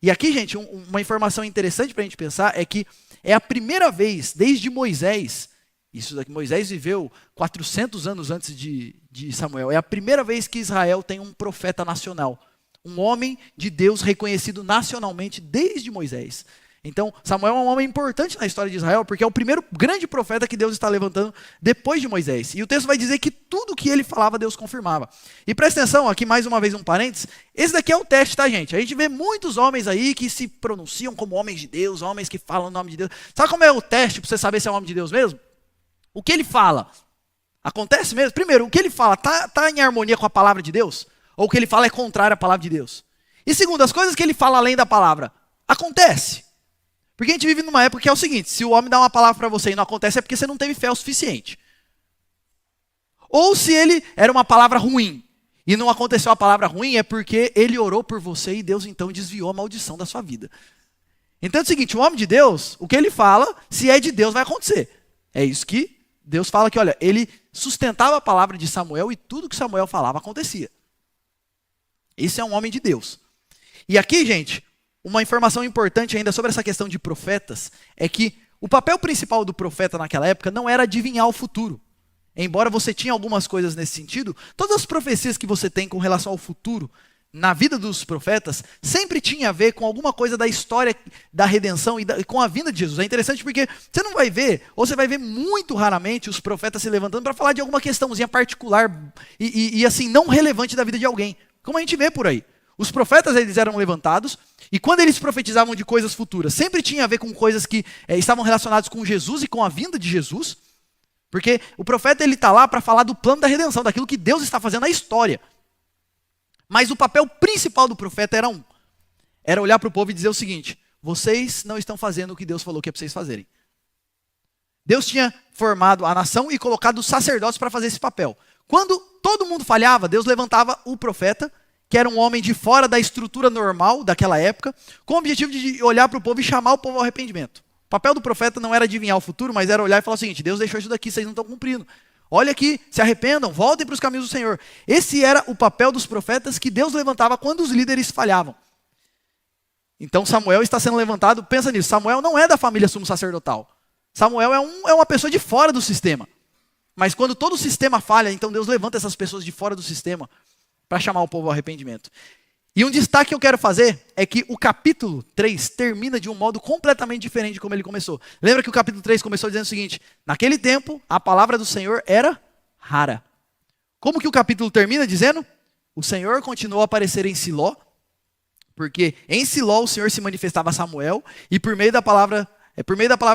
E aqui, gente, uma informação interessante para a gente pensar é que é a primeira vez, desde Moisés, isso daqui, Moisés viveu 400 anos antes de Samuel. É a primeira vez que Israel tem um profeta nacional. Um homem de Deus reconhecido nacionalmente desde Moisés. Então, Samuel é um homem importante na história de Israel, porque é o primeiro grande profeta que Deus está levantando depois de Moisés. E o texto vai dizer que tudo que ele falava, Deus confirmava. E presta atenção, aqui mais uma vez um parênteses. Esse daqui é o teste, tá, gente? A gente vê muitos homens aí que se pronunciam como homens de Deus, homens que falam o nome de Deus. Sabe como é o teste para você saber se é um homem de Deus mesmo? O que ele fala, acontece mesmo? Primeiro, o que ele fala tá em harmonia com a palavra de Deus? Ou o que ele fala é contrário à palavra de Deus? E segundo, as coisas que ele fala além da palavra, acontece. Porque a gente vive numa época que é o seguinte: se o homem dá uma palavra para você e não acontece, é porque você não teve fé o suficiente. Ou se ele era uma palavra ruim e não aconteceu a palavra ruim, é porque ele orou por você e Deus então desviou a maldição da sua vida. Então é o seguinte: o homem de Deus, o que ele fala, se é de Deus, vai acontecer. É isso que Deus fala que, olha, ele sustentava a palavra de Samuel e tudo que Samuel falava acontecia. Esse é um homem de Deus. E aqui, gente, uma informação importante ainda sobre essa questão de profetas é que o papel principal do profeta naquela época não era adivinhar o futuro. Embora você tinha algumas coisas nesse sentido, todas as profecias que você tem com relação ao futuro na vida dos profetas sempre tinha a ver com alguma coisa da história da redenção e com a vinda de Jesus. É interessante porque você não vai ver, ou você vai ver muito raramente os profetas se levantando para falar de alguma questãozinha particular e assim, não relevante da vida de alguém, como a gente vê por aí. Os profetas, eles eram levantados, e quando eles profetizavam de coisas futuras, sempre tinha a ver com coisas que estavam relacionadas com Jesus e com a vinda de Jesus, porque o profeta ele está lá para falar do plano da redenção, daquilo que Deus está fazendo na história. Mas o papel principal do profeta era olhar para o povo e dizer o seguinte: vocês não estão fazendo o que Deus falou que é para vocês fazerem. Deus tinha formado a nação e colocado os sacerdotes para fazer esse papel. Quando todo mundo falhava, Deus levantava o profeta, que era um homem de fora da estrutura normal daquela época, com o objetivo de olhar para o povo e chamar o povo ao arrependimento. O papel do profeta não era adivinhar o futuro, mas era olhar e falar o seguinte: Deus deixou isso daqui, vocês não estão cumprindo. Olha aqui, se arrependam, voltem para os caminhos do Senhor. Esse era o papel dos profetas que Deus levantava quando os líderes falhavam. Então Samuel está sendo levantado, pensa nisso, Samuel não é da família sumo sacerdotal. Samuel é uma pessoa de fora do sistema. Mas quando todo o sistema falha, então Deus levanta essas pessoas de fora do sistema para chamar o povo ao arrependimento. E um destaque que eu quero fazer é que o capítulo 3 termina de um modo completamente diferente de como ele começou. Lembra que o capítulo 3 começou dizendo o seguinte: naquele tempo, a palavra do Senhor era rara. Como que o capítulo termina dizendo? O Senhor continuou a aparecer em Siló, porque em Siló o Senhor se manifestava a Samuel, e por meio da palavra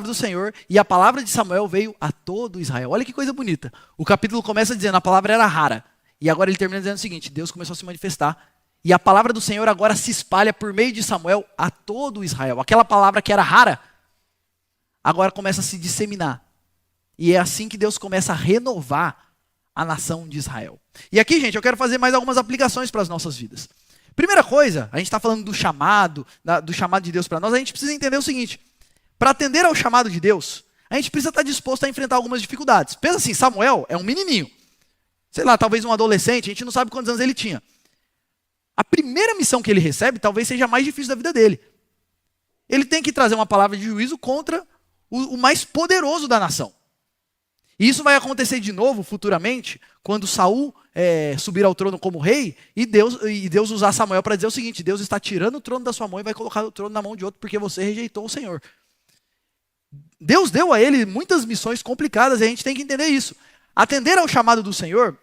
do Senhor, e a palavra de Samuel veio a todo Israel. Olha que coisa bonita. O capítulo começa dizendo a palavra era rara, e agora ele termina dizendo o seguinte: Deus começou a se manifestar, e a palavra do Senhor agora se espalha por meio de Samuel a todo Israel. Aquela palavra que era rara, agora começa a se disseminar. E é assim que Deus começa a renovar a nação de Israel. E aqui, gente, eu quero fazer mais algumas aplicações para as nossas vidas. Primeira coisa, a gente está falando do chamado de Deus para nós, a gente precisa entender o seguinte: para atender ao chamado de Deus, a gente precisa estar disposto a enfrentar algumas dificuldades. Pensa assim, Samuel é um menininho, sei lá, talvez um adolescente, a gente não sabe quantos anos ele tinha. A primeira missão que ele recebe talvez seja a mais difícil da vida dele. Ele tem que trazer uma palavra de juízo contra o mais poderoso da nação. E isso vai acontecer de novo futuramente, quando Saul subir ao trono como rei, e Deus usar Samuel para dizer o seguinte: Deus está tirando o trono da sua mão e vai colocar o trono na mão de outro, porque você rejeitou o Senhor. Deus deu a ele muitas missões complicadas, e a gente tem que entender isso. Atender ao chamado do Senhor,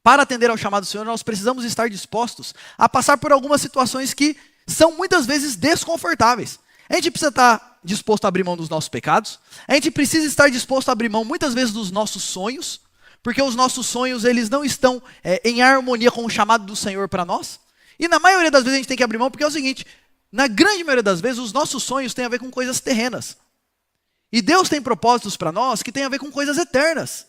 para atender ao chamado do Senhor, nós precisamos estar dispostos a passar por algumas situações que são muitas vezes desconfortáveis. A gente precisa estar disposto a abrir mão dos nossos pecados. A gente precisa estar disposto a abrir mão muitas vezes dos nossos sonhos, porque os nossos sonhos eles não estão em harmonia com o chamado do Senhor para nós. E na maioria das vezes a gente tem que abrir mão, porque é o seguinte: na grande maioria das vezes os nossos sonhos têm a ver com coisas terrenas. E Deus tem propósitos para nós que têm a ver com coisas eternas.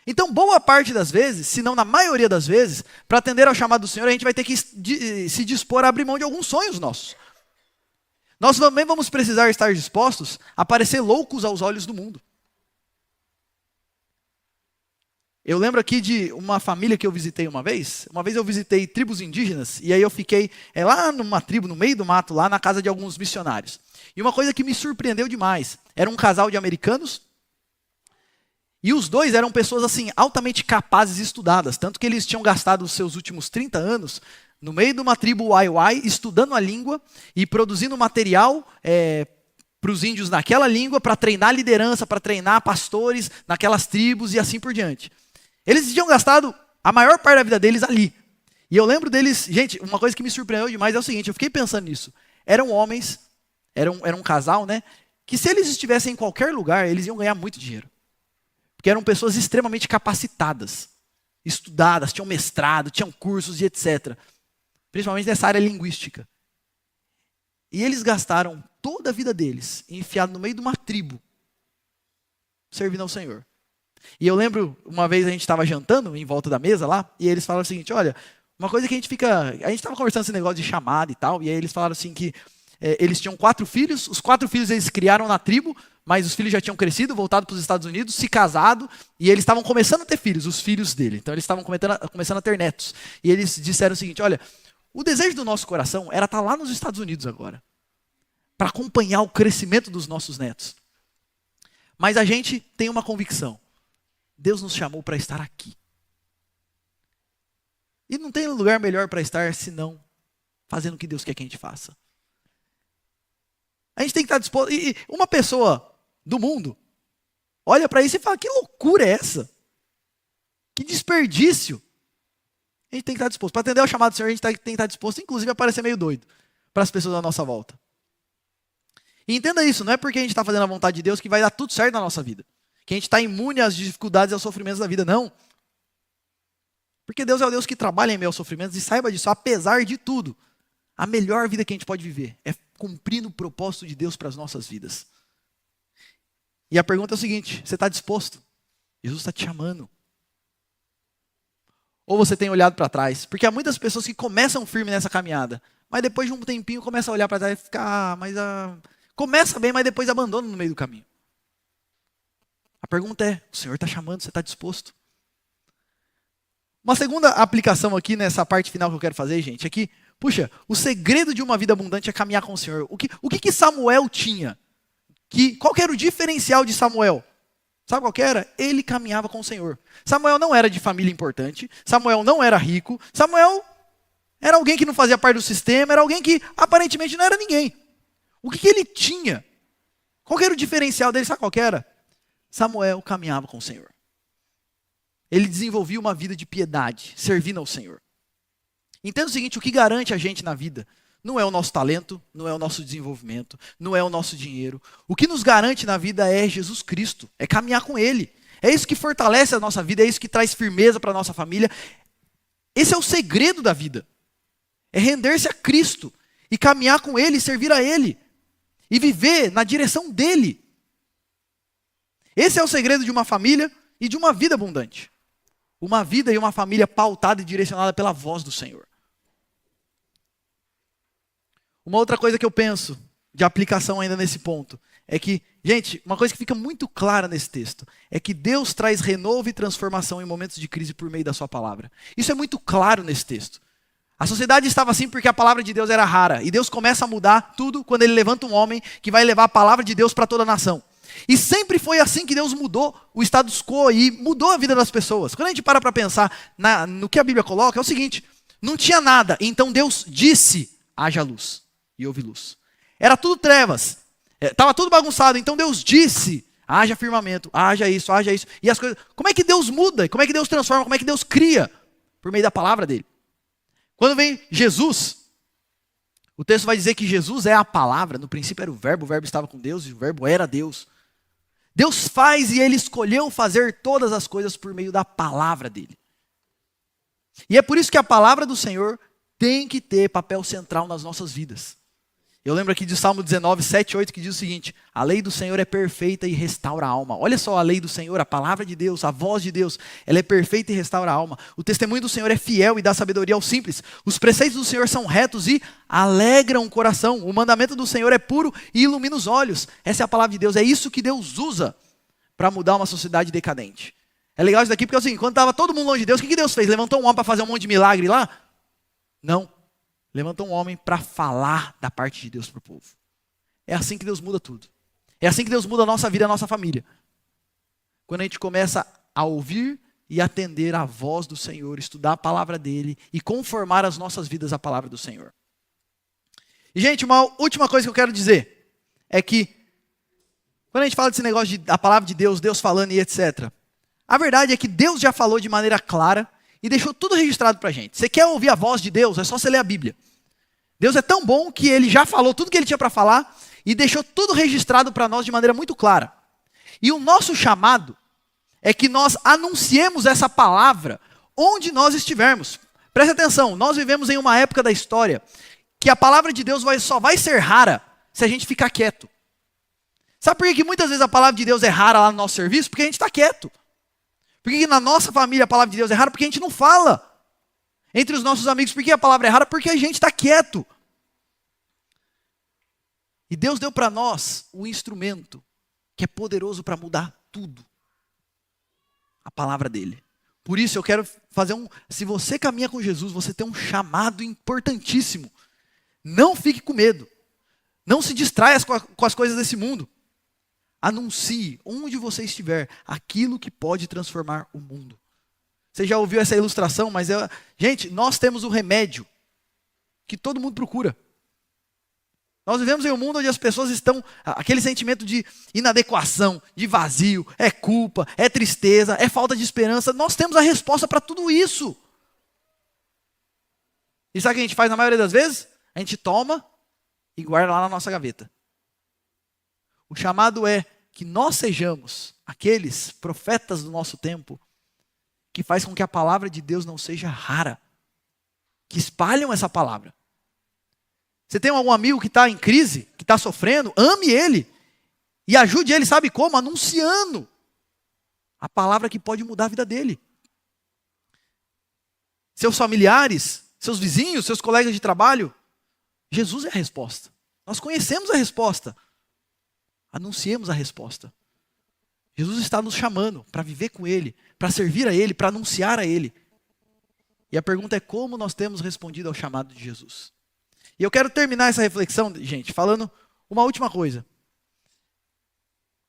Então, boa parte das vezes, se não na maioria das vezes, para atender ao chamado do Senhor, a gente vai ter que se dispor a abrir mão de alguns sonhos nossos. Nós também vamos precisar estar dispostos a parecer loucos aos olhos do mundo. Eu lembro aqui de uma família que eu visitei uma vez. Uma vez eu visitei tribos indígenas, e aí eu fiquei lá numa tribo, no meio do mato, lá na casa de alguns missionários. E uma coisa que me surpreendeu demais, era um casal de americanos, e os dois eram pessoas assim, altamente capazes e estudadas, tanto que eles tinham gastado os seus últimos 30 anos no meio de uma tribo Waiwai, estudando a língua e produzindo material para os índios naquela língua, para treinar liderança, para treinar pastores naquelas tribos e assim por diante. Eles tinham gastado a maior parte da vida deles ali. E eu lembro deles, gente, uma coisa que me surpreendeu demais é o seguinte, eu fiquei pensando nisso. Eram homens, era um casal, né? Que se eles estivessem em qualquer lugar, eles iam ganhar muito dinheiro. Porque eram pessoas extremamente capacitadas, estudadas, tinham mestrado, tinham cursos e etc. Principalmente nessa área linguística. E eles gastaram toda a vida deles enfiado no meio de uma tribo, servindo ao Senhor. E eu lembro, uma vez a gente estava jantando em volta da mesa lá, e eles falaram o seguinte, olha, uma coisa que a gente estava conversando esse negócio de chamada e tal, e aí eles falaram assim que eles tinham 4 filhos, os 4 filhos eles criaram na tribo, mas os filhos já tinham crescido, voltado para os Estados Unidos, se casado, e eles estavam começando a ter filhos, os filhos dele. Então eles estavam começando a ter netos. E eles disseram o seguinte, olha, o desejo do nosso coração era estar lá nos Estados Unidos agora, para acompanhar o crescimento dos nossos netos. Mas a gente tem uma convicção, Deus nos chamou para estar aqui. E não tem lugar melhor para estar senão fazendo o que Deus quer que a gente faça. A gente tem que estar disposto. E uma pessoa do mundo olha para isso e fala, que loucura é essa? Que desperdício. A gente tem que estar disposto. Para atender ao chamado do Senhor, a gente tem que estar disposto, inclusive, a parecer meio doido para as pessoas à nossa volta. E entenda isso, não é porque a gente está fazendo a vontade de Deus que vai dar tudo certo na nossa vida. Que a gente está imune às dificuldades e aos sofrimentos da vida, não. Porque Deus é o Deus que trabalha em meio aos sofrimentos, e saiba disso, apesar de tudo, a melhor vida que a gente pode viver é cumprindo o propósito de Deus para as nossas vidas. E a pergunta é o seguinte, você está disposto? Jesus está te chamando. Ou você tem olhado para trás? Porque há muitas pessoas que começam firme nessa caminhada, mas depois de um tempinho começam a olhar para trás e ficar, começa bem, mas depois abandona no meio do caminho. A pergunta é, o Senhor está chamando, você está disposto? Uma segunda aplicação aqui nessa parte final que eu quero fazer, gente, é que, puxa, o segredo de uma vida abundante é caminhar com o Senhor. O que Samuel tinha? Qual que era o diferencial de Samuel? Sabe qual que era? Ele caminhava com o Senhor. Samuel não era de família importante, Samuel não era rico, Samuel era alguém que não fazia parte do sistema, era alguém que aparentemente não era ninguém. O que ele tinha? Qual que era o diferencial dele? Sabe qual que era? Samuel caminhava com o Senhor. Ele desenvolvia uma vida de piedade, servindo ao Senhor. Entenda o seguinte, o que garante a gente na vida não é o nosso talento, não é o nosso desenvolvimento, não é o nosso dinheiro. O que nos garante na vida é Jesus Cristo, é caminhar com Ele. É isso que fortalece a nossa vida, é isso que traz firmeza para a nossa família. Esse é o segredo da vida. É render-se a Cristo e caminhar com Ele, servir a Ele. E viver na direção dEle. Esse é o segredo de uma família e de uma vida abundante. Uma vida e uma família pautada e direcionada pela voz do Senhor. Uma outra coisa que eu penso, de aplicação ainda nesse ponto, é que, gente, uma coisa que fica muito clara nesse texto, é que Deus traz renovo e transformação em momentos de crise por meio da sua palavra. Isso é muito claro nesse texto. A sociedade estava assim porque a palavra de Deus era rara, e Deus começa a mudar tudo quando Ele levanta um homem que vai levar a palavra de Deus para toda a nação. E sempre foi assim que Deus mudou o status quo e mudou a vida das pessoas. Quando a gente para pensar no que a Bíblia coloca, é o seguinte, não tinha nada, então Deus disse, haja luz, e houve luz. Era tudo trevas, estava tudo bagunçado, então Deus disse, haja firmamento, haja isso, e as coisas. Como é que Deus muda? Como é que Deus transforma? Como é que Deus cria? Por meio da palavra dele. Quando vem Jesus, o texto vai dizer que Jesus é a palavra, no princípio era o verbo estava com Deus e o verbo era Deus. Deus faz e Ele escolheu fazer todas as coisas por meio da palavra dEle. E é por isso que a palavra do Senhor tem que ter papel central nas nossas vidas. Eu lembro aqui de Salmo 19, 7, 8, que diz o seguinte: a lei do Senhor é perfeita e restaura a alma. Olha só a lei do Senhor, a palavra de Deus, a voz de Deus, ela é perfeita e restaura a alma. O testemunho do Senhor é fiel e dá sabedoria aos simples. Os preceitos do Senhor são retos e alegram o coração. O mandamento do Senhor é puro e ilumina os olhos. Essa é a palavra de Deus, é isso que Deus usa para mudar uma sociedade decadente. É legal isso daqui porque assim, quando estava todo mundo longe de Deus, o que Deus fez? Levantou um homem para fazer um monte de milagre lá? Não. Levantou um homem para falar da parte de Deus para o povo. É assim que Deus muda tudo. É assim que Deus muda a nossa vida e a nossa família. Quando a gente começa a ouvir e atender a voz do Senhor, estudar a palavra dele e conformar as nossas vidas à palavra do Senhor. E, gente, uma última coisa que eu quero dizer é que quando a gente fala desse negócio da palavra de Deus, Deus falando e etc., a verdade é que Deus já falou de maneira clara e deixou tudo registrado para a gente. Você quer ouvir a voz de Deus, é só você ler a Bíblia. Deus é tão bom que ele já falou tudo que ele tinha para falar e deixou tudo registrado para nós de maneira muito clara. E o nosso chamado é que nós anunciemos essa palavra onde nós estivermos. Preste atenção, nós vivemos em uma época da história que a palavra de Deus só vai ser rara se a gente ficar quieto. Sabe por que muitas vezes a palavra de Deus é rara lá no nosso serviço? Porque a gente está quieto. Por que na nossa família a palavra de Deus é rara? Porque a gente não fala. Entre os nossos amigos, por que a palavra é rara? Porque a gente está quieto. E Deus deu para nós o instrumento que é poderoso para mudar tudo. A palavra dele. Por isso eu quero fazer se você caminha com Jesus, você tem um chamado importantíssimo. Não fique com medo. Não se distraia com as coisas desse mundo. Anuncie, onde você estiver, aquilo que pode transformar o mundo. Você já ouviu essa ilustração, mas gente, nós temos o remédio que todo mundo procura. Nós vivemos em um mundo onde as pessoas estão, aquele sentimento de inadequação, de vazio, é culpa, é tristeza, é falta de esperança. Nós temos a resposta para tudo isso. E sabe o que a gente faz na maioria das vezes? A gente toma e guarda lá na nossa gaveta. O chamado é que nós sejamos aqueles profetas do nosso tempo que faz com que a palavra de Deus não seja rara, que espalham essa palavra. Você tem algum amigo que está em crise, que está sofrendo, ame ele e ajude ele, sabe como? Anunciando a palavra que pode mudar a vida dele. Seus familiares, seus vizinhos, seus colegas de trabalho, Jesus é a resposta. Nós conhecemos a resposta. Anunciemos a resposta. Jesus está nos chamando para viver com ele, para servir a ele, para anunciar a ele. E a pergunta é como nós temos respondido ao chamado de Jesus. E eu quero terminar essa reflexão, gente, falando uma última coisa.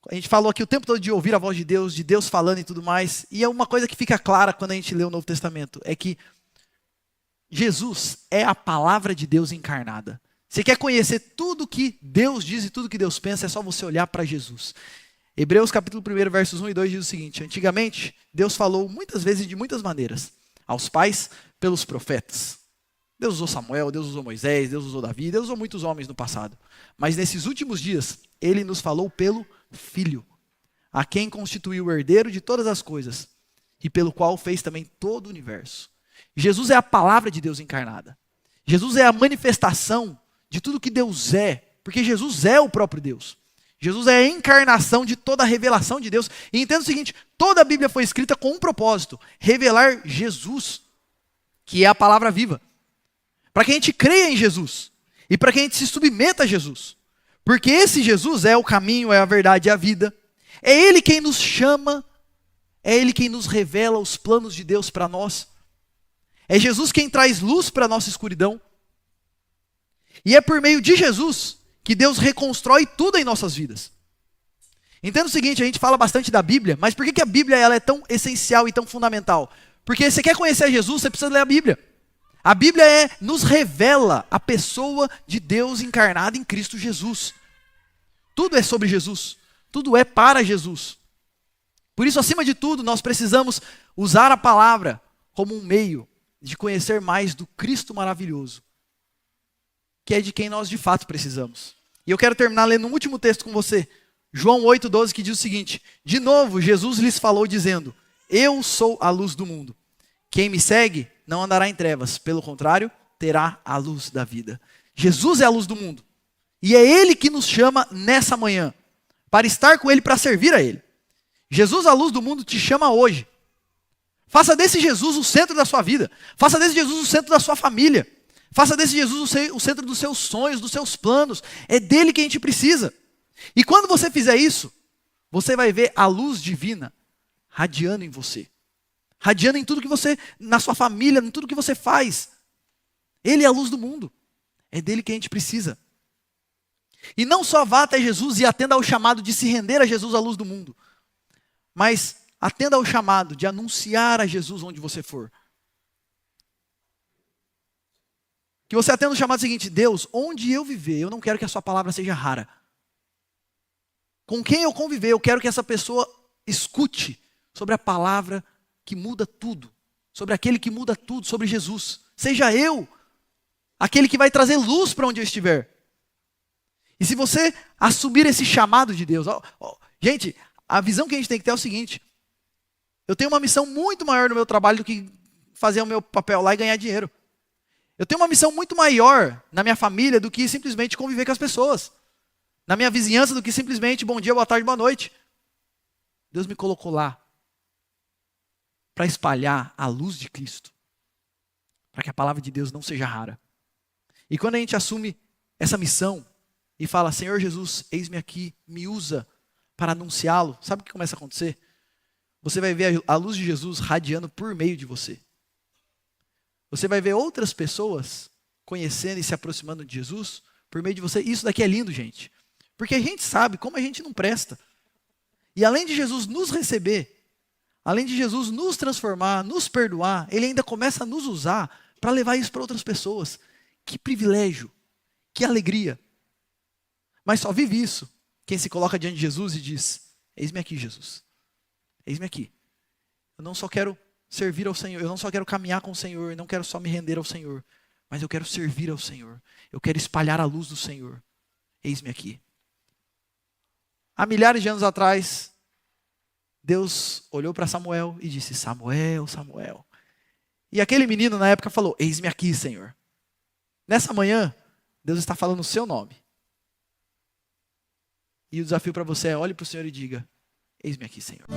A gente falou aqui o tempo todo de ouvir a voz de Deus falando e tudo mais. E é uma coisa que fica clara quando a gente lê o Novo Testamento, é que Jesus é a palavra de Deus encarnada. Você quer conhecer tudo que Deus diz e tudo que Deus pensa, é só você olhar para Jesus. Hebreus capítulo 1, versos 1 e 2 diz o seguinte: antigamente, Deus falou muitas vezes e de muitas maneiras aos pais pelos profetas. Deus usou Samuel, Deus usou Moisés, Deus usou Davi, Deus usou muitos homens no passado. Mas nesses últimos dias, Ele nos falou pelo Filho, a quem constituiu o herdeiro de todas as coisas e pelo qual fez também todo o universo. Jesus é a palavra de Deus encarnada. Jesus é a manifestação de tudo que Deus é, porque Jesus é o próprio Deus. Jesus é a encarnação de toda a revelação de Deus. E entenda o seguinte, toda a Bíblia foi escrita com um propósito: revelar Jesus, que é a palavra viva. Para que a gente creia em Jesus e para que a gente se submeta a Jesus. Porque esse Jesus é o caminho, é a verdade, é a vida. É Ele quem nos chama, é Ele quem nos revela os planos de Deus para nós. É Jesus quem traz luz para a nossa escuridão. E é por meio de Jesus que Deus reconstrói tudo em nossas vidas. Entenda o seguinte, a gente fala bastante da Bíblia, mas por que a Bíblia ela é tão essencial e tão fundamental? Porque você quer conhecer Jesus, você precisa ler a Bíblia. A Bíblia nos revela a pessoa de Deus encarnada em Cristo Jesus. Tudo é sobre Jesus. Tudo é para Jesus. Por isso, acima de tudo, nós precisamos usar a palavra como um meio de conhecer mais do Cristo maravilhoso, que é de quem nós de fato precisamos. E eu quero terminar lendo um último texto com você. João 8,12, que diz o seguinte: de novo, Jesus lhes falou dizendo: eu sou a luz do mundo. Quem me segue não andará em trevas, pelo contrário, terá a luz da vida. Jesus é a luz do mundo. E é Ele que nos chama nessa manhã, para estar com Ele, para servir a Ele. Jesus, a luz do mundo, te chama hoje. Faça desse Jesus o centro da sua vida. Faça desse Jesus o centro da sua família. Faça desse Jesus o centro dos seus sonhos, dos seus planos. É dele que a gente precisa. E quando você fizer isso, você vai ver a luz divina radiando em você. Radiando em tudo que você, na sua família, em tudo que você faz. Ele é a luz do mundo. É dele que a gente precisa. E não só vá até Jesus e atenda ao chamado de se render a Jesus, a luz do mundo. Mas atenda ao chamado de anunciar a Jesus onde você for. Que você atenda o chamado seguinte: Deus, onde eu viver, eu não quero que a sua palavra seja rara. Com quem eu conviver, eu quero que essa pessoa escute sobre a palavra que muda tudo. Sobre aquele que muda tudo, sobre Jesus. Seja eu aquele que vai trazer luz para onde eu estiver. E se você assumir esse chamado de Deus, gente, a visão que a gente tem que ter é o seguinte: eu tenho uma missão muito maior no meu trabalho do que fazer o meu papel lá e ganhar dinheiro. Eu tenho uma missão muito maior na minha família do que simplesmente conviver com as pessoas. Na minha vizinhança do que simplesmente bom dia, boa tarde, boa noite. Deus me colocou lá para espalhar a luz de Cristo. Para que a palavra de Deus não seja rara. E quando a gente assume essa missão e fala: Senhor Jesus, eis-me aqui, me usa para anunciá-lo, sabe o que começa a acontecer? Você vai ver a luz de Jesus radiando por meio de você. Você vai ver outras pessoas conhecendo e se aproximando de Jesus por meio de você. Isso daqui é lindo, gente. Porque a gente sabe como a gente não presta. E além de Jesus nos receber, além de Jesus nos transformar, nos perdoar, Ele ainda começa a nos usar para levar isso para outras pessoas. Que privilégio, que alegria. Mas só vive isso quem se coloca diante de Jesus e diz: eis-me aqui, Jesus. Eis-me aqui. Eu não só quero servir ao Senhor, eu não só quero caminhar com o Senhor, eu não quero só me render ao Senhor, mas eu quero servir ao Senhor. Eu quero espalhar a luz do Senhor. Eis-me aqui. Há milhares de anos atrás, Deus olhou para Samuel e disse: Samuel, Samuel. E aquele menino na época falou: eis-me aqui, Senhor. Nessa manhã, Deus está falando o seu nome. E o desafio para você é: olhe para o Senhor e diga: eis-me aqui, Senhor.